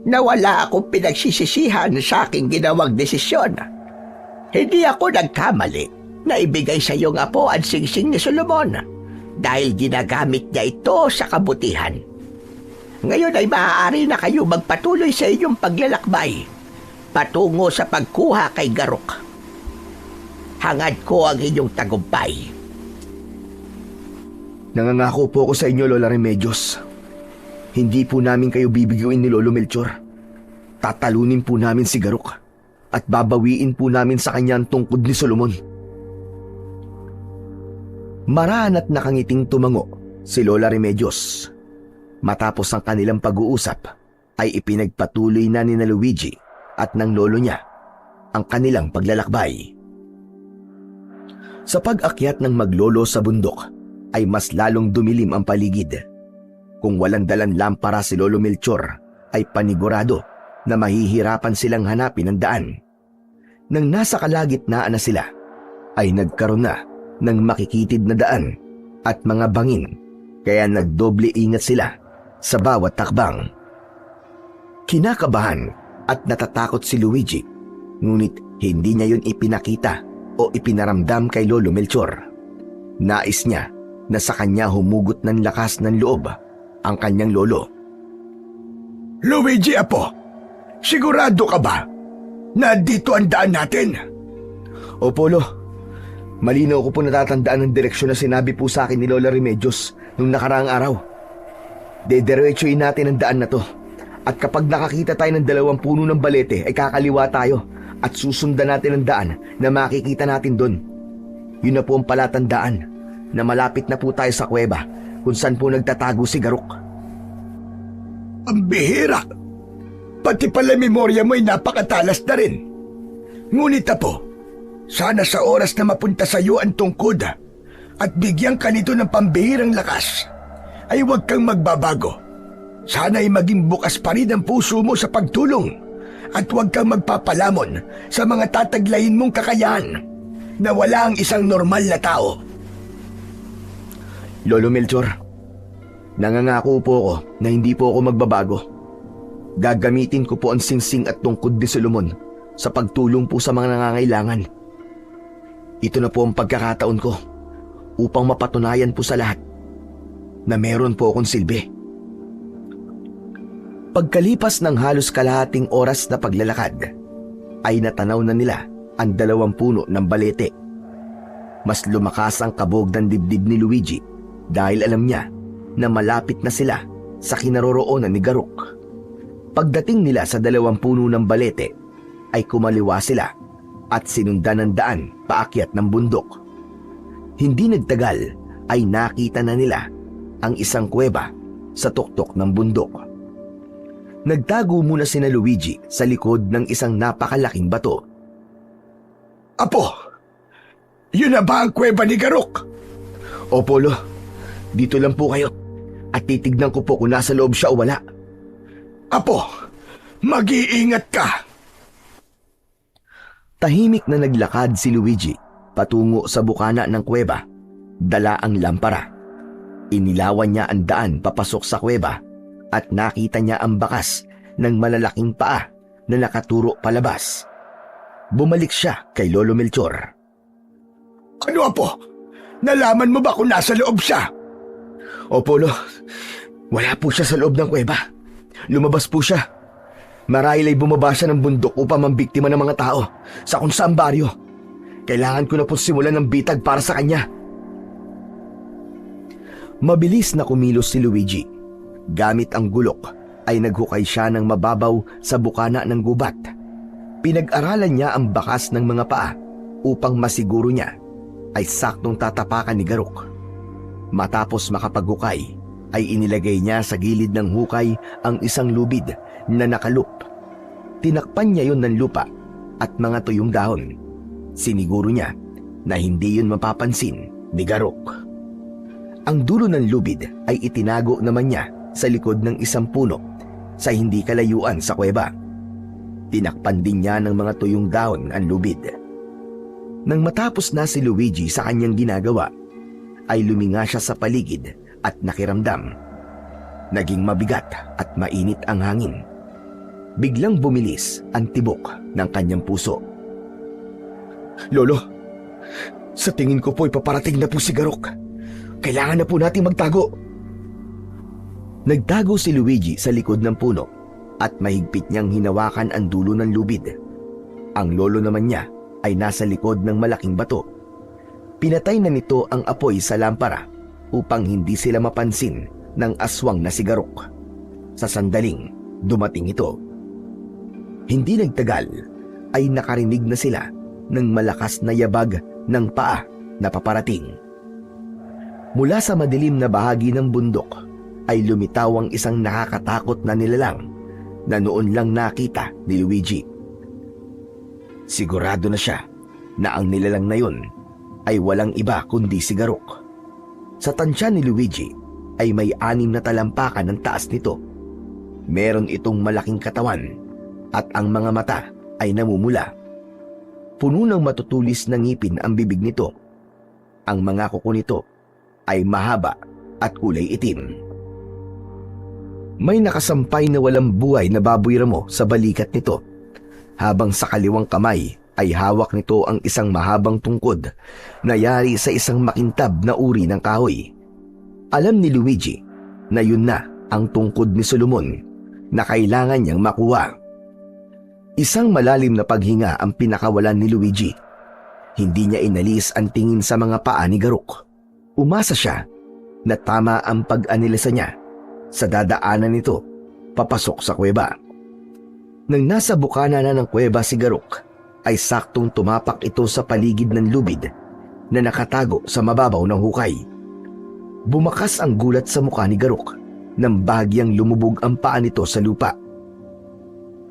na wala akong pinagsisisihan sa aking ginawang desisyon. Hindi ako nagkamali na ibigay sa iyong apo ang singsing ni Solomon dahil ginagamit niya ito sa kabutihan. Ngayon ay maaari na kayo magpatuloy sa inyong paglalakbay patungo sa pagkuha kay Garuk. Hangad ko ang inyong tagumpay. Nangangako po ako sa inyo, Lola Remedios. Hindi po namin kayo bibiguin ni Lolo Melchor. Tatalunin po namin si Garuk at babawiin po namin sa kanya ang tungkod ni Solomon. Maraan at nakangiting tumango si Lola Remedios. Matapos ang kanilang pag-uusap, ay ipinagpatuloy na ni Luigi at ng lolo niya ang kanilang paglalakbay. Sa pag-akyat ng maglolo sa bundok, ay mas lalong dumilim ang paligid. Kung walang dalang lampara si Lolo Melchor, ay panigurado na mahihirapan silang hanapin ang daan. Nang nasa kalagitnaan na sila, ay nagkaroon na ng makikitid na daan at mga bangin, kaya nagdoble ingat sila sa bawat takbang. Kinakabahan at natatakot si Luigi, ngunit hindi niya yun ipinakita o ipinaramdam kay Lolo Melchor. Nais niya na sa kanya humugot ng lakas ng loob ang kanyang lolo. Luigi, apo, sigurado ka ba na dito ang daan natin? Opo, Lo. Malinaw ko po natatandaan ang direksyon na sinabi po sa akin ni Lola Remedios nung nakaraang araw. Dediretsuin natin ang daan na to. At kapag nakakita tayo ng 2 puno ng balete, ay kakaliwa tayo at susundan natin ang daan na makikita natin doon. Yun na po ang palatandaan na malapit na po tayo sa kuweba kung saan po nagtatago si Garuk. Ang bihira! Pati pala memorya mo'y napakatalas na rin. Ngunit apo, sana sa oras na mapunta sa iyo ang tungkod at bigyan ka nito ng pambihirang lakas, ay huwag kang magbabago. Sana ay maging bukas pa rin ang puso mo sa pagtulong at huwag kang magpapalamon sa mga tataglayin mong kakayahan na wala ang isang normal na tao. Lolo Melchor, nangangako po ako na hindi po ako magbabago. Gagamitin ko po ang singsing at tungkod ni Solomon sa pagtulong po sa mga nangangailangan. Ito na po ang pagkakataon ko upang mapatunayan po sa lahat na meron po akong silbi. Pagkalipas ng halos kalahating oras na paglalakad, ay natanaw na nila ang 2 puno ng balete. Mas lumakas ang kabog ng dibdib ni Luigi dahil alam niya na malapit na sila sa kinaroroonan ni Garuk. Pagdating nila sa 2 puno ng balete, ay kumaliwa sila at sinundan ng daan paakyat ng bundok. Hindi nagtagal ay nakita na nila ang isang kuweba sa tuktok ng bundok. Nagtago muna sina Luigi sa likod ng isang napakalaking bato. Apo, yun na ba ang kuweba ni Garuk? Opo, Lo. Dito lang po kayo at titignan ko po kung nasa loob siya o wala. Apo, mag-iingat ka. Tahimik na naglakad si Luigi patungo sa bukana ng kuweba. Dala ang lampara. Inilawan niya ang daan papasok sa kuweba at nakita niya ang bakas ng malalaking paa na nakaturo palabas. Bumalik siya kay Lolo Melchor. Ano, Apo? Nalaman mo ba kung nasa loob siya? Opo, Lo. Wala po siya sa loob ng kuweba. Lumabas po siya. Marahil ay bumaba siya ng bundok upang mambiktima ng mga tao sa kung saang baryo. Kailangan ko na po simulan ng bitag para sa kanya. Mabilis na kumilos si Luigi. Gamit ang gulok ay naghukay siya ng mababaw sa bukana ng gubat. Pinag-aralan niya ang bakas ng mga paa upang masiguro niya ay saktong tatapakan ni Garuk. Matapos makapaghukay ay inilagay niya sa gilid ng hukay ang isang lubid na nakalup. Tinakpan niya yon ng lupa at mga tuyong dahon. Siniguro niya na hindi yun mapapansin ni Garuk. Ang dulo ng lubid ay itinago naman niya sa likod ng isang puno sa hindi kalayuan sa kuweba. Tinakpan din niya ng mga tuyong dahon ang lubid. Nang matapos na si Luigi sa kanyang ginagawa, ay luminga siya sa paligid at nakiramdam. Naging mabigat at mainit ang hangin. Biglang bumilis ang tibok ng kanyang puso. Lolo, sa tingin ko po ipaparating na po si Garuk. Kailangan na po nating magtago. Nagtago si Luigi sa likod ng puno at mahigpit niyang hinawakan ang dulo ng lubid. Ang lolo naman niya ay nasa likod ng malaking bato. Pinatay na nito ang apoy sa lampara upang hindi sila mapansin ng aswang na si Garuk. Sa sandaling dumating ito. Hindi nagtagal ay nakarinig na sila ng malakas na yabag ng paa na paparating. Mula sa madilim na bahagi ng bundok ay lumitaw ang isang nakakatakot na nilalang na noon lang nakita ni Luigi. Sigurado na siya na ang nilalang na yun ay walang iba kundi si Garuk. Sa tansya ni Luigi ay may 6 na talampakan ng taas nito. Meron itong malaking katawan at ang mga mata ay namumula. Puno ng matutulis na ngipin ang bibig nito. Ang mga kuko nito ay mahaba at kulay itim. May nakasampay na walang buhay na baboy ramo sa balikat nito, habang sa kaliwang kamay ay hawak nito ang isang mahabang tungkod na yari sa isang makintab na uri ng kahoy. Alam ni Luigi na yun na ang tungkod ni Solomon na kailangan niyang makuha. Isang malalim na paghinga ang pinakawalan ni Luigi. Hindi niya inalis ang tingin sa mga paa ni Garuk. Umasa siya na tama ang pag-anilisa niya sa dadaanan nito papasok sa kuweba. Nang nasa bukana na ng kuweba si Garuk, ay saktong tumapak ito sa paligid ng lubid na nakatago sa mababaw ng hukay. Bumakas ang gulat sa mukha ni Garuk nang bahagyang lumubog ang paa nito sa lupa.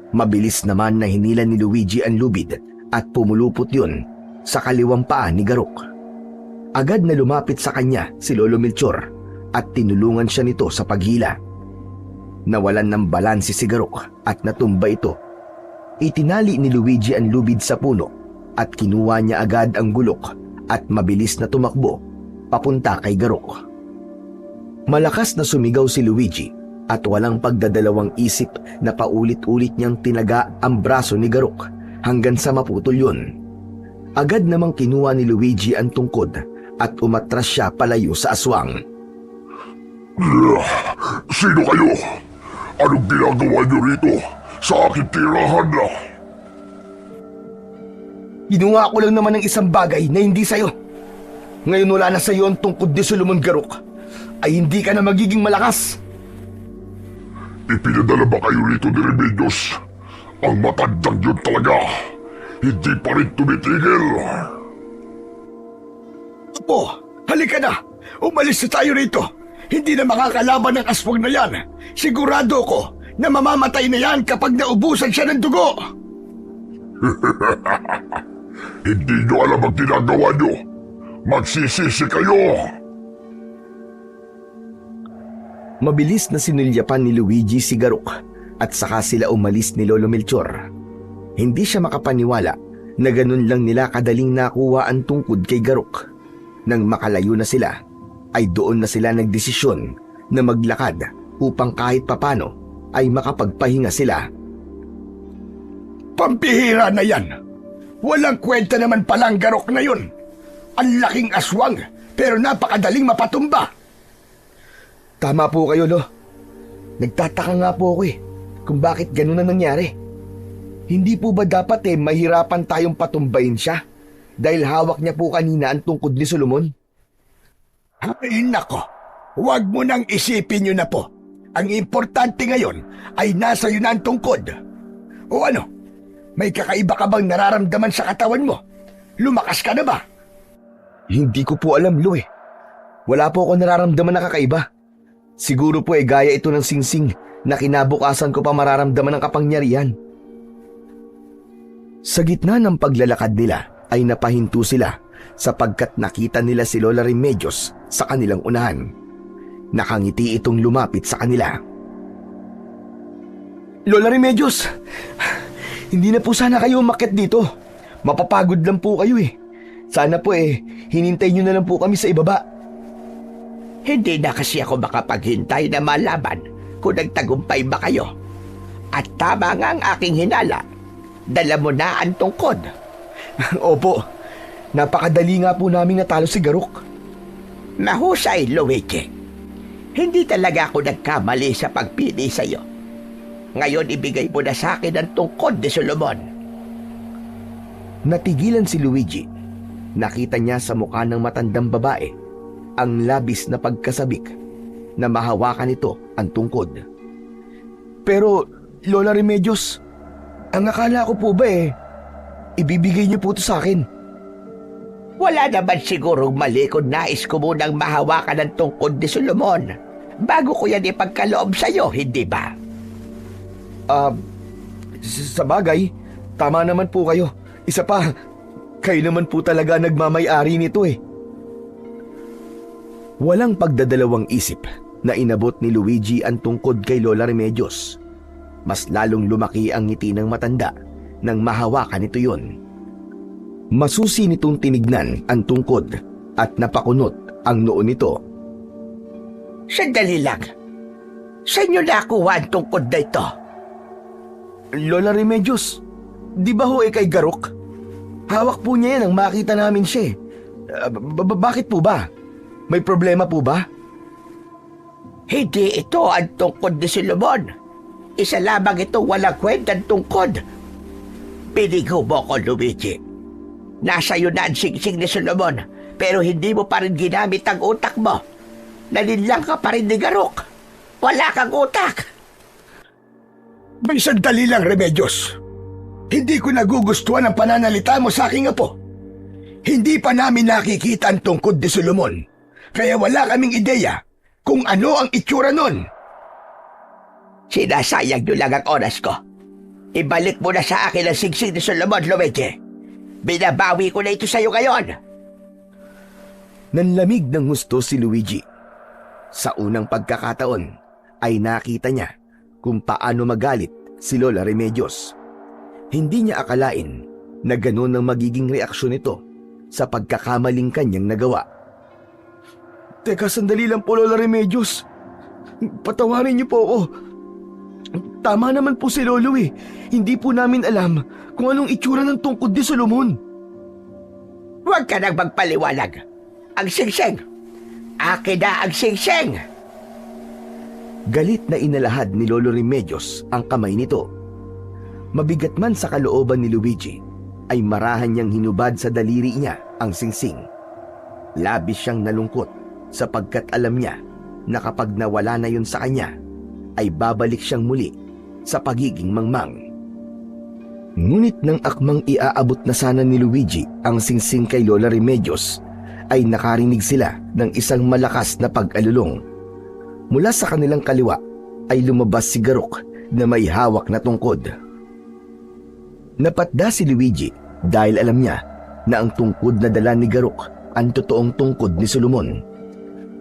Mabilis naman na hinila ni Luigi ang lubid at pumulupot yun sa kaliwang paa ni Garuk. Agad na lumapit sa kanya si Lolo Melchor at tinulungan siya nito sa paghila. Nawalan ng balanse si Garuk at natumba ito. Itinali ni Luigi ang lubid sa puno at kinuha niya agad ang gulok at mabilis na tumakbo papunta kay Garuk. Malakas na sumigaw si Luigi at walang pagdadalawang isip na paulit-ulit niyang tinaga ang braso ni Garuk hanggang sa maputol yun. Agad namang kinuha ni Luigi ang tungkod at umatras siya palayo sa aswang. Sino kayo? Anong ginagawa niyo rito sa aking tirahan na? Ginawa ko lang naman ng isang bagay na hindi sa'yo. Ngayon wala na sa'yo ang tungkod ni Solomon Garok, ay hindi ka na magiging malakas. Ipinadala ba kayo rito ni Remedios? Ang matandang yun talaga. Hindi pa rin tumitigil. Apo, halika na. Umalis na tayo rito. Hindi na makakalaban ng aswang na yan. Sigurado ko na mamamatay na yan kapag naubusan siya ng dugo. Hindi nyo alam ang ginagawa nyo. Magsisisi kayo. Mabilis na sinulyapan ni Luigi si Garok at saka sila umalis ni Lolo Melchor. Hindi siya makapaniwala na ganun lang nila kadaling nakuha ang tungkod kay Garok. Nang makalayo na sila, ay doon na sila nagdesisyon na maglakad upang kahit papano ay makapagpahinga sila. Pampihira na yan. Walang kwenta naman palang Garok na yun. Ang laking aswang pero napakadaling mapatumba. Tama po kayo, Lo. Nagtataka nga po ako kung bakit ganun na nangyari. Hindi po ba dapat mahirapan tayong patumbayin siya dahil hawak niya po kanina ang tungkod ni Solomon? Ay nako, huwag mo nang isipin yun na po. Ang importante ngayon ay nasa yun ang tungkod. O ano, may kakaiba ka bang nararamdaman sa katawan mo? Lumakas ka na ba? Hindi ko po alam, Lo. Wala po ako nararamdaman na kakaiba. Siguro po gaya ito ng singsing na kinabukasan ko pa mararamdaman ng kapangyarihan. Sa gitna ng paglalakad nila ay napahinto sila sapagkat nakita nila si Lola Remedios sa kanilang unahan. Nakangiti itong lumapit sa kanila. Lola Remedios, hindi na po sana kayo umakyat dito. Mapapagod lang po kayo Sana po hinintay nyo na lang po kami sa ibaba. Hindi na kasi ako makapaghintay na malaman kung nagtagumpay ba kayo. At tama nga ang aking hinala. Dala mo na ang tungkod. Opo, napakadali nga po namin natalo si Garok. Mahusay, Luigi. Hindi talaga ako nagkamali sa pagpili sa'yo. Ngayon ibigay mo na sa akin ang tungkod ni Solomon. Natigilan si Luigi. Nakita niya sa mukha ng matandang babae ang labis na pagkasabik na mahawakan nito ang tungkod. Pero, Lola Remedios, ang akala ko po ba ibibigay niyo po ito sa akin? Wala naman sigurong mali kung nais ko munang mahawakan ang tungkod ni Solomon bago ko yan ipagkaloob sa'yo, hindi ba? Sa bagay, tama naman po kayo. Isa pa, kayo naman po talaga nagmamay-ari nito Walang pagdadalawang isip na inabot ni Luigi ang tungkod kay Lola Remedios. Mas lalong lumaki ang ngiti ng matanda nang mahawakan nito yun. Masusi nitong tinignan ang tungkod at napakunot ang noo nito. Sandali lang. Sa inyo nakuha ang tungkod na ito? Lola Remedios, di ba kay Garok? Hawak po niya yan nang makita namin siya Bakit po ba? May problema po ba? Hindi ito ang tungkod ni Solomon. Isa lamang itong walang kwentang tungkod. Pinigo mo ko, Luigi. Nasa iyo na ang singsing ni Solomon, pero hindi mo pa rin ginamit ang utak mo. Nalinlang ka pa rin ni Garok. Wala kang utak. May sandali lang, Remedios. Hindi ko nagugustuhan ang pananalita mo sa aking apo. Hindi pa namin nakikita ang tungkod ni Solomon. Kaya wala kaming ideya kung ano ang itsura nun. Sinasayang nyo lang ang oras ko. Ibalik mo na sa akin ang singsing ni Solomon, Luigi. Binabawi ko na ito sa'yo ngayon. Nanlamig ng gusto si Luigi. Sa unang pagkakataon ay nakita niya kung paano magalit si Lola Remedios. Hindi niya akalain na ganun ang magiging reaksyon nito sa pagkakamaling kanyang nagawa. Teka, sandali lang po, Lola Remedios. Patawarin niyo po ako. Tama naman po si Lolo Hindi po namin alam kung anong itsura ng tungkod ni Solomon. Huwag ka nang magpaliwanag. Ang singsing! Akin na ang singsing! Galit na inalahad ni Lolo Remedios ang kamay nito. Mabigat man sa kalooban ni Luigi, ay marahan niyang hinubad sa daliri niya ang singsing. Labis siyang nalungkot sapagkat alam niya na kapag nawala na yun sa kanya, ay babalik siyang muli sa pagiging mangmang. Ngunit nang akmang iaabot na sana ni Luigi ang singsing kay Lola Remedios, ay nakarinig sila ng isang malakas na pag-alulong. Mula sa kanilang kaliwa ay lumabas si Garok na may hawak na tungkod. Napatda si Luigi dahil alam niya na ang tungkod na dala ni Garok ang totoong tungkod ni Solomon.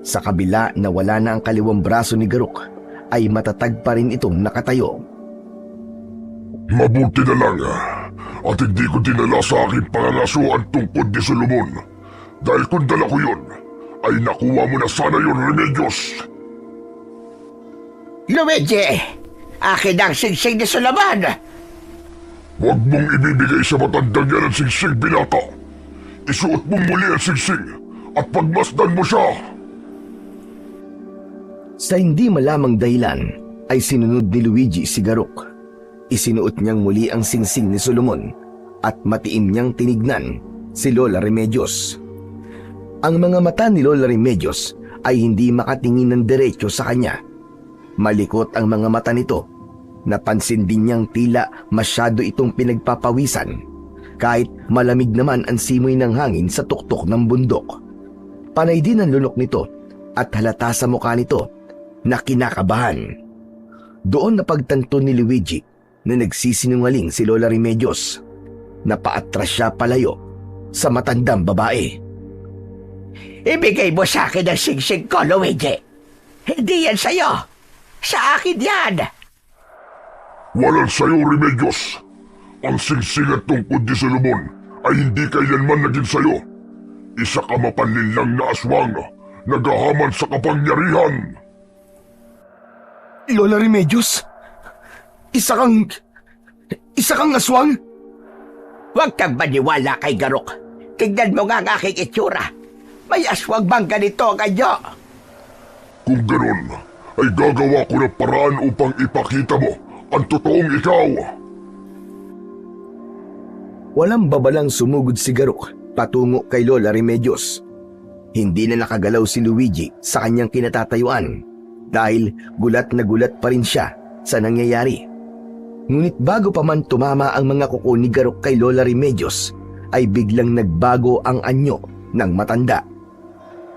Sa kabila na wala na ang kaliwang braso ni Garok, ay matatag pa rin itong nakatayo. Mabuti na lang at hindi ko dinala sa aking pangalaso ang tungkod ni Solomon. Dahil kung dala ko yun, ay nakuha mo na sana yun, Remedios. Luigi! Akin na ang singsing ni Solomon! Huwag mong ibibigay sa matandang yan ang singsing, binata. Isuot mong muli ang singsing at pagmasdan mo siya. Sa hindi malamang dahilan, ay sinunod ni Luigi si Garok. Isinuot niyang muli ang singsing ni Solomon at matiim niyang tinignan si Lola Remedios. Ang mga mata ni Lola Remedios ay hindi makatingin ng diretso sa kanya. Malikot ang mga mata nito. Napansin din niyang tila masyado itong pinagpapawisan, kahit malamig naman ang simoy ng hangin sa tuktok ng bundok. Panay din ang lunok nito at halata sa mukha nito na kinakabahan. Doon napagtanto ni Luigi na nagsisinungaling si Lola Remedios. Napaatras siya palayo sa matandang babae. Ibigay mo sa akin ang singsing ko, Luigi! Hindi yan sa'yo! Sa akin yan! Walang sayo, Remedios. Ang singsing at tungkod ni Solomon ay hindi kailanman naging sayo. Isa ka mapanlinlang na aswang, naghahaman sa kapangyarihan. Lola Remedios? Isa kang aswang? Huwag kang maniwala kay Garok. Tignan mo nga ang aking itsura. May aswang bang ganito kanyo? Kung ganun, ay gagawa ko ng paraan upang ipakita mo ang totoong ikaw. Walang babalang sumugod si Garok patungo kay Lola Remedios. Hindi na nakagalaw si Luigi sa kanyang kinatatayuan dahil gulat na gulat pa rin siya sa nangyayari. Ngunit bago pa man tumama ang mga kuko ni Garok kay Lola Remedios, ay biglang nagbago ang anyo ng matanda.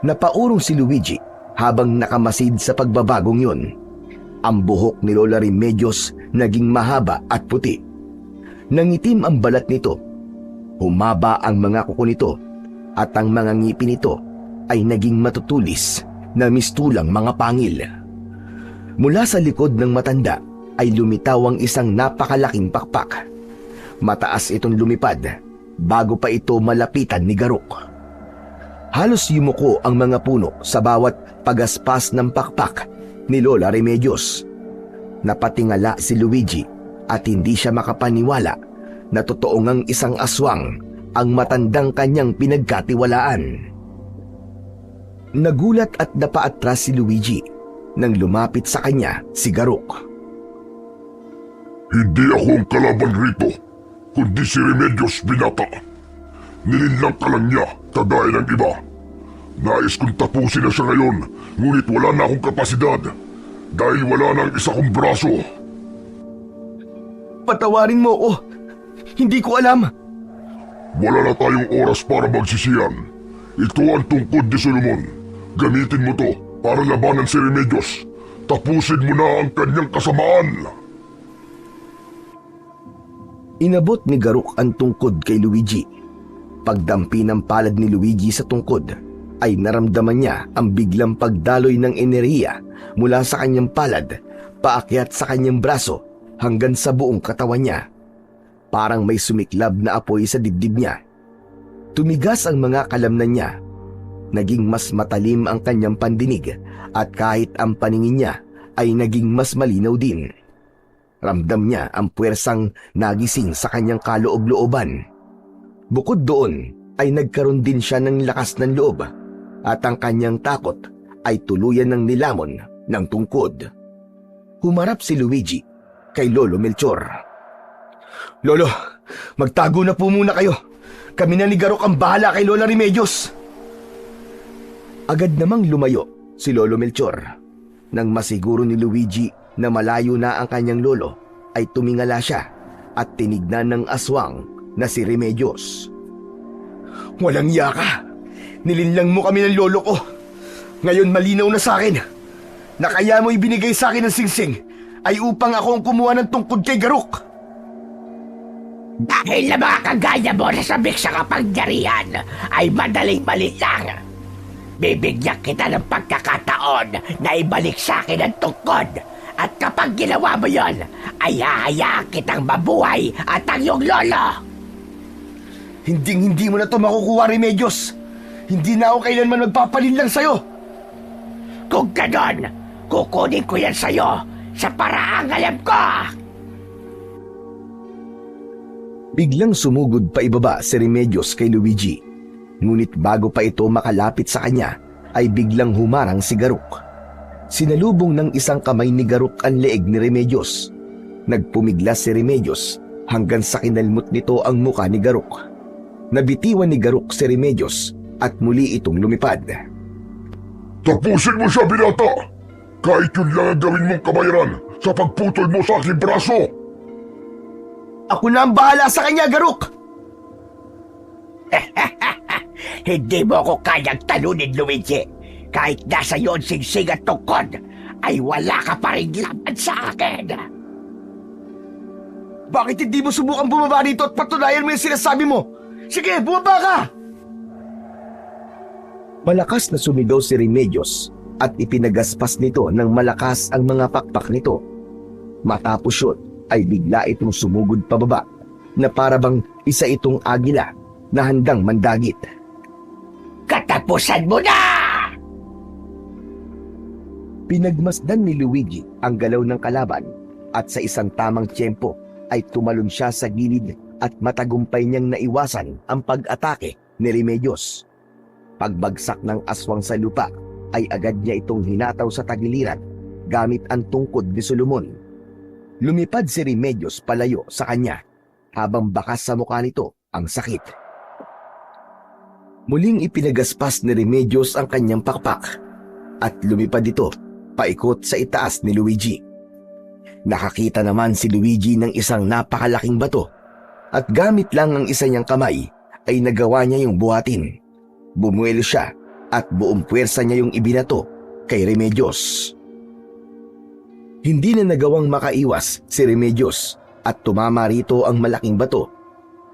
Napaurong si Luigi habang nakamasid sa pagbabagong yun. Ang buhok ni Lola Remedios naging mahaba at puti. Nangitim ang balat nito. Humaba ang mga kuko nito at ang mga ngipin nito ay naging matutulis na mistulang mga pangil. Mula sa likod ng matanda ay lumitaw ang isang napakalaking pakpak. Mataas itong lumipad bago pa ito malapitan ni Garok. Halos yumuko ang mga puno sa bawat pagaspas ng pakpak ni Lola Remedios. Napatingala si Luigi at hindi siya makapaniwala na totoo ngang isang aswang ang matandang kanyang pinagkatiwalaan. Nagulat at napaatras si Luigi nang lumapit sa kanya si Garok. Hindi ako ang kalaban rito, kundi si Remedios, binata. Nilinlang ka lang niya, kagaya ng iba. Nais kong tapusin na siya ngayon, ngunit wala na akong kapasidad dahil wala na ang isa kong braso. Patawarin mo ako. Hindi ko alam. Wala na tayong oras para magsisiyan. Ito ang tungkod ni Solomon. Gamitin mo to para labanan si Remedios. Tapusin mo na ang kanyang kasamaan. Inabot ni Garok ang tungkod kay Luigi. Pagdampi ng palad ni Luigi sa tungkod, ay naramdaman niya ang biglang pagdaloy ng enerhiya mula sa kanyang palad, paakyat sa kanyang braso hanggang sa buong katawan niya. Parang may sumiklab na apoy sa dibdib niya. Tumigas ang mga kalamnan niya. Naging mas matalim ang kanyang pandinig at kahit ang paningin niya ay naging mas malinaw din. Ramdam niya ang puwersang nagising sa kanyang kaloob-looban. Bukod doon ay nagkaroon din siya ng lakas ng loob at ang kanyang takot ay tuluyan ng nilamon ng tungkod. Humarap si Luigi kay Lolo Melchor. Lolo, magtago na po muna kayo. Kami na ni Garok ang bahala kay Lola Remedios. Agad namang lumayo si Lolo Melchor. Nang masiguro ni Luigi na malayo na ang kanyang lolo, ay tumingala siya at tinignan ng aswang na si Remedios. Walang iya ka. Nilinlang mo kami ng lolo ko. Ngayon malinaw na sa akin na kaya mo ibinigay sa akin ng singsing ay upang ako ang kumuha ng tungkod kay Garok. Dahil na mga kagaya mo na sabik sa kapangyarihan ay madaling-mali lang. Bibigyan kita ng pagkakataon na ibalik sa akin ang tungkod. At kapag ginawa mo yon, ay hahayaan kitang mabuhay at ang iyong lolo. Hindi mo na ito makukuha, Remedios. Hindi na ako kailanman magpapalinlang sa'yo. Kung ganon, kukunin ko yan sa'yo sa paraang alam ko. Biglang sumugod pa ibaba si Remedios kay Luigi. Ngunit bago pa ito makalapit sa kanya, ay biglang humarang si Garok. Sinalubong ng isang kamay ni Garok ang leeg ni Remedios. Nagpumiglas si Remedios hanggang sa kinalmot nito ang muka ni Garok. Nabitiwan ni Garok si Remedios at muli itong lumipad. Tapusin mo siya, binata! Kahit yun lang ang gawin mong kabayaran sa pagputol mo sa aking braso! Ako na ang bahala sa kanya, Garok! Hindi mo ako kayang talunin, Luigi. Kahit nasa iyo ang singsing at tungkod, ay wala ka pa rin laban sa akin. Bakit hindi mo subukang bumaba dito at patunayan mo yung sinasabi mo? Sige, bumaba ka! Malakas na sumigaw si Remedios at ipinagaspas nito ng malakas ang mga pakpak nito. Matapos yun ay bigla itong sumugod pababa na parabang isa itong agila na handang mandagit. Katapusan mo na! Pinagmasdan ni Luigi ang galaw ng kalaban at sa isang tamang tiyempo ay tumalon siya sa gilid at matagumpay niyang naiwasan ang pag-atake ni Remedios. Pagbagsak ng aswang sa lupa ay agad niya itong hinataw sa tagiliran gamit ang tungkod ni Solomon. Lumipad si Remedios palayo sa kanya habang bakas sa mukha nito ang sakit. Muling ipinagaspas ni Remedios ang kanyang pakpak at lumipad ito paikot sa itaas ni Luigi. Nakakita naman si Luigi ng isang napakalaking bato at gamit lang ang isa niyang kamay ay nagawa niya yung buhatin. Bumuelo siya at buong puwersa niya yung ibinato kay Remedios. Hindi na nagawang makaiwas si Remedios at tumama rito ang malaking bato.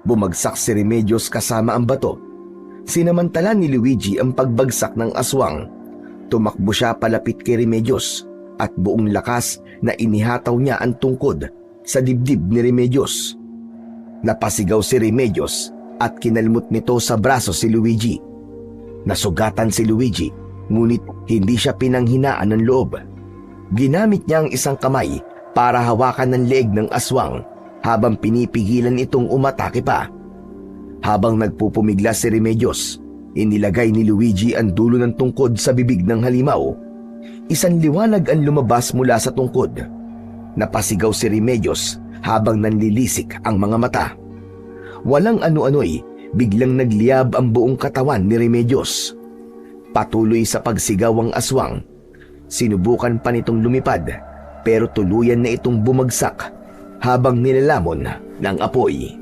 Bumagsak si Remedios kasama ang bato. Sinamantala ni Luigi ang pagbagsak ng aswang. Tumakbo siya palapit kay Remedios at buong lakas na inihataw niya ang tungkod sa dibdib ni Remedios. Napasigaw si Remedios at kinalmot nito sa braso si Luigi. Nasugatan si Luigi, ngunit hindi siya pinanghinaan ng loob. Ginamit niya ang isang kamay para hawakan ng leeg ng aswang habang pinipigilan itong umatake pa. Habang nagpupumiglas si Remedios, inilagay ni Luigi ang dulo ng tungkod sa bibig ng halimaw. Isang liwanag ang lumabas mula sa tungkod. Napasigaw si Remedios habang nanlilisik ang mga mata. Walang ano-ano'y biglang nagliyab ang buong katawan ni Remedios. Patuloy sa pagsigaw ang aswang. Sinubukan pa nitong lumipad pero tuluyan na itong bumagsak habang nilalamon ng apoy.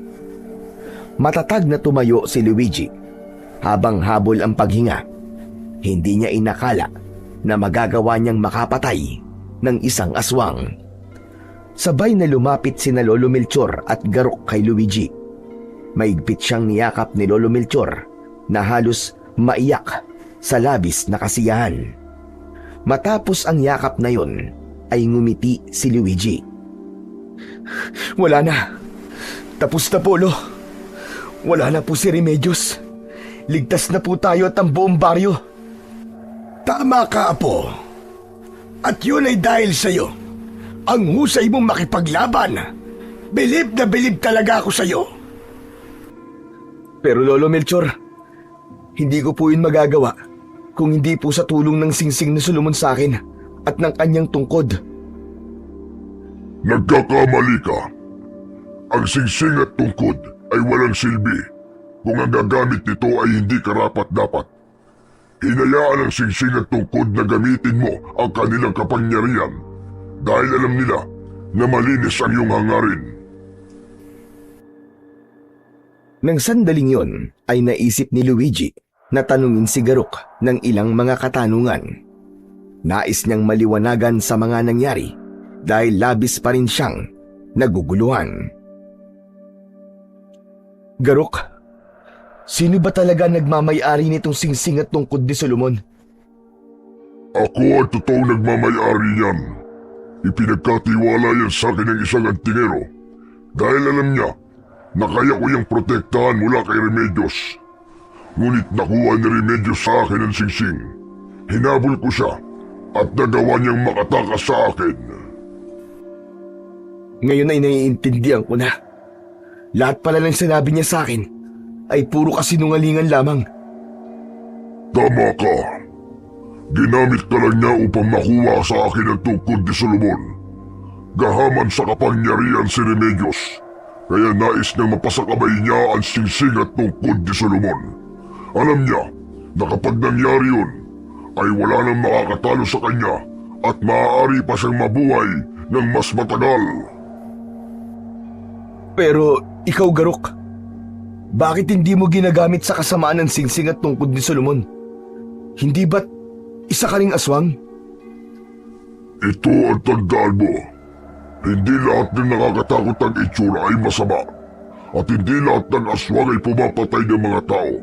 Matatag na tumayo si Luigi habang habol ang paghinga. Hindi niya inakala na magagawa niyang makapatay ng isang aswang. Sabay na lumapit sina Lolo Melchor at Garok kay Luigi. Maigpit siyang niyakap ni Lolo Melchor na halos maiyak sa labis na kasiyahan. Matapos ang yakap na yon, ay ngumiti si Luigi. Wala na. Tapos na po, Lo. Wala na po si Remedios. Ligtas na po tayo at ang buong baryo. Tama ka, Apo. At yun ay dahil sa'yo. Ang husay mong makipaglaban. Bilib na bilib talaga ako sa'yo. Pero Lolo Melchor, hindi ko po yun magagawa kung hindi po sa tulong ng singsing na Solomon sa akin at ng kanyang tungkod. Nagkakamali ka. Ang singsing at tungkod ay walang silbi kung ang gagamit nito ay hindi karapat-dapat. Hinayaan ang singsing at tungkod na gamitin mo ang kanilang kapangyarihan dahil alam nila na malinis ang iyong hangarin. Nang sandaling yon ay naisip ni Luigi na tanungin si Garuk ng ilang mga katanungan. Nais niyang maliwanagan sa mga nangyari dahil labis pa rin siyang naguguluhan. Garuk, sino ba talaga nagmamay-ari nitong singsing at tungkod ni Solomon? Ako ang totoong nagmamay-ari niyan. Ipinagkatiwala yan sa akin ng isang antingero dahil alam niya na kaya ko yung protektahan mula kay Remedios. Ngunit nakuha ni Remedios sa akin ang singsing. Hinabol ko siya at nagawa niyang makatakas sa akin. Ngayon ay naiintindihan ko na. Lahat pala ng sinabi niya sa akin ay puro kasinungalingan lamang. Tama ka. Ginamit ka lang niya upang makuha sa akin ang tungkod ni Solomon. Gahaman sa kapangyarihan si Remedios, kaya nais niyang mapasakabay niya ang singsing at tungkod ni Solomon. Alam niya na kapag nangyari yun, ay wala nang makakatalo sa kanya at maaari pa siyang mabuhay ng mas matagal. Pero ikaw, Garuk, bakit hindi mo ginagamit sa kasamaan ng singsing at tungkod ni Solomon? Hindi ba't isa ka ring aswang? Ito ang tandaan mo. Hindi lahat ng nakakatakot ang itsura ay masama. At hindi lahat ng aswang ay pumapatay ng mga tao.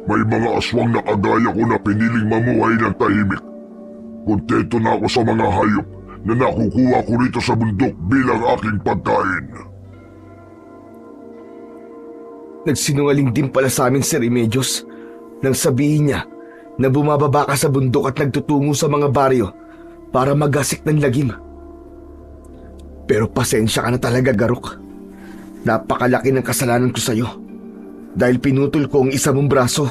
May mga aswang na kagaya ko na piniling mamuhay ng tahimik. Kontento na ako sa mga hayop na nakukuha ko rito sa bundok bilang aking pagkain. Nagsinungaling din pala sa amin si Remedios nang sabihin niya na bumababa ka sa bundok at nagtutungo sa mga baryo para magasik ng lagim. Pero pasensya ka na talaga, Garuk. Napakalaki ng kasalanan ko sa'yo dahil pinutol ko ang isa mong braso.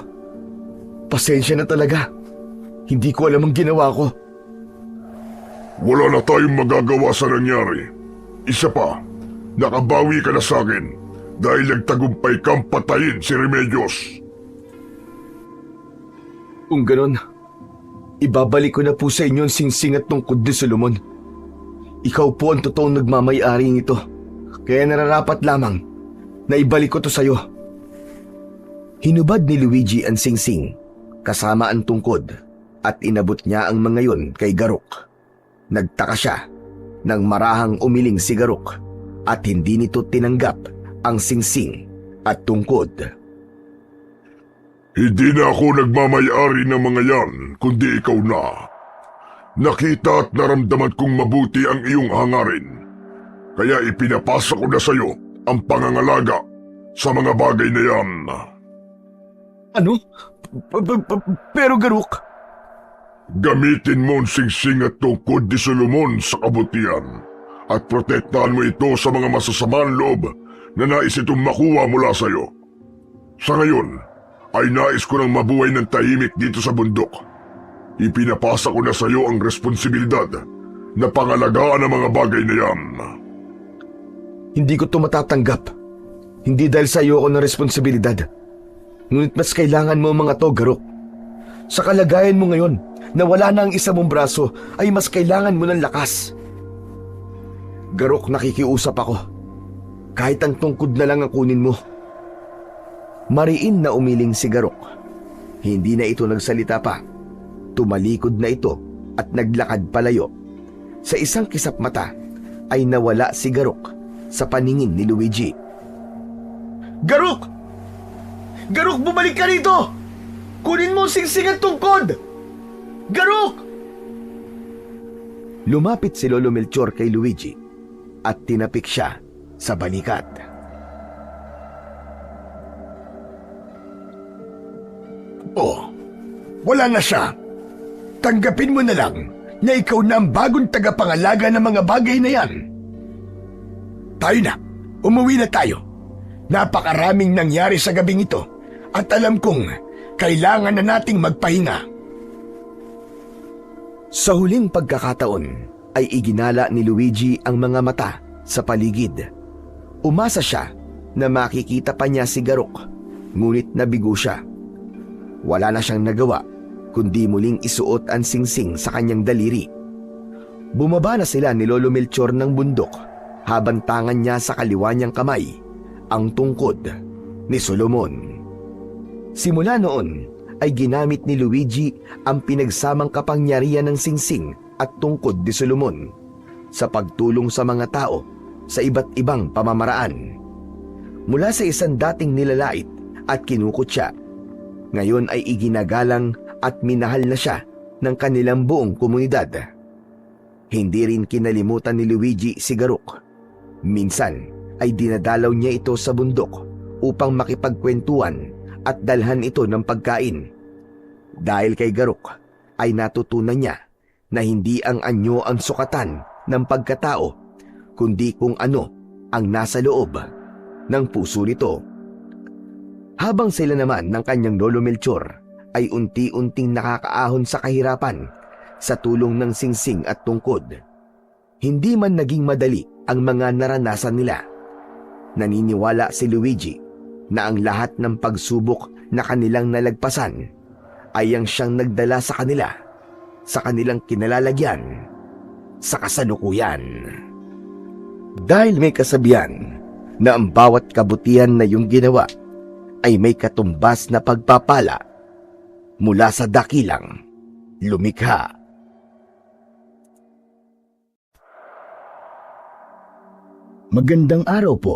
Pasensya na talaga. Hindi ko alam ang ginawa ko. Wala na tayong magagawa sa nangyari. Isa pa, nakabawi ka na sa akin dahil nagtagumpay kang patayin si Remedios. Kung ganon, ibabalik ko na po sa inyo ang singsing at tungkod ni Solomon. Ikaw po ang totoong nagmamay-ari nito, kaya nararapat lamang na ibalik ko to sa'yo. Hinubad ni Luigi ang singsing kasama ang tungkod at inabot niya ang mga yon kay Garuk. Nagtaka siya nang marahang umiling si Garuk at hindi nito tinanggap ang singsing at tungkod. Hindi na ako nagmamay-ari ng mga yan, kundi ikaw na. Nakita at naramdaman kong mabuti ang iyong hangarin. Kaya ipinapasa ko na sa iyo ang pangangalaga sa mga bagay na yan. Ano? Pero Garuk, Gamitin mo ang singsing at tungkod ni Solomon sa kabutihan at protektahan mo ito sa mga masasamang loob na nais itong makuha mula sa iyo. Sa ngayon, ay nais ko nang mabuhay ng tahimik dito sa bundok. Ipinapasa ko na sa iyo ang responsibilidad na pangalagaan ang mga bagay na yan. hindi ko to matatanggap. Hindi dahil sa iyo ako ng responsibilidad. Ngunit mas kailangan mo ang mga to, Garuk. Sa kalagayan mo ngayon, na wala na ang isa mong braso, ay mas kailangan mo ng lakas. Garuk, nakikiusap ako. Kahit ang tungkod na lang ang kunin mo. Mariin na umiling si Garuk. Hindi na ito nagsalita pa. Tumalikod na ito at naglakad palayo. Sa isang kisap mata ay nawala si Garuk sa paningin ni Luigi. Garuk! Garuk, bumalik ka rito! Kunin mo ang singsing at tungkod! Garuk! Lumapit si Lolo Melchor kay Luigi at tinapik siya sa balikat. Oh, wala na siya. Tanggapin mo na lang na ikaw na ang bagong tagapangalaga ng mga bagay na yan. Tayo na, umuwi na tayo. Napakaraming nangyari sa gabing ito at alam kong kailangan na nating magpahinga. Sa huling pagkakataon ay iginala ni Luigi ang mga mata sa paligid. Umasa siya na makikita pa niya si Garok, ngunit nabigo siya. Wala na siyang nagawa kundi muling isuot ang singsing sa kanyang daliri. Bumaba na sila ni Lolo Melchor ng bundok habang tangan niya sa kaliwa niyang kamay ang tungkod ni Solomon. Simula noon ay ginamit ni Luigi ang pinagsamang kapangyarihan ng singsing at tungkod ni Solomon sa pagtulong sa mga tao sa iba't ibang pamamaraan. Mula sa isang dating nilalait at kinukutya, ngayon ay iginagalang at minahal na siya ng kanilang buong komunidad. Hindi rin kinalimutan ni Luigi si Garok. Minsan ay dinadalaw niya ito sa bundok upang makipagkwentuhan at dalhan ito ng pagkain. Dahil kay Garok ay natutunan niya na hindi ang anyo ang sukatan ng pagkatao, kundi kung ano ang nasa loob ng puso nito. Habang sila naman ng kanyang Lolo Melchor ay unti-unting nakakaahon sa kahirapan sa tulong ng singsing at tungkod. Hindi man naging madali ang mga naranasan nila. Naniniwala si Luigi na ang lahat ng pagsubok na kanilang nalagpasan ay ang siyang nagdala sa kanila, sa kanilang kinalalagyan, sa kasalukuyan. Dahil may kasabihan na ang bawat kabutihan na iyong ginawa ay may katumbas na pagpapala mula sa dakilang lumikha. Magandang araw po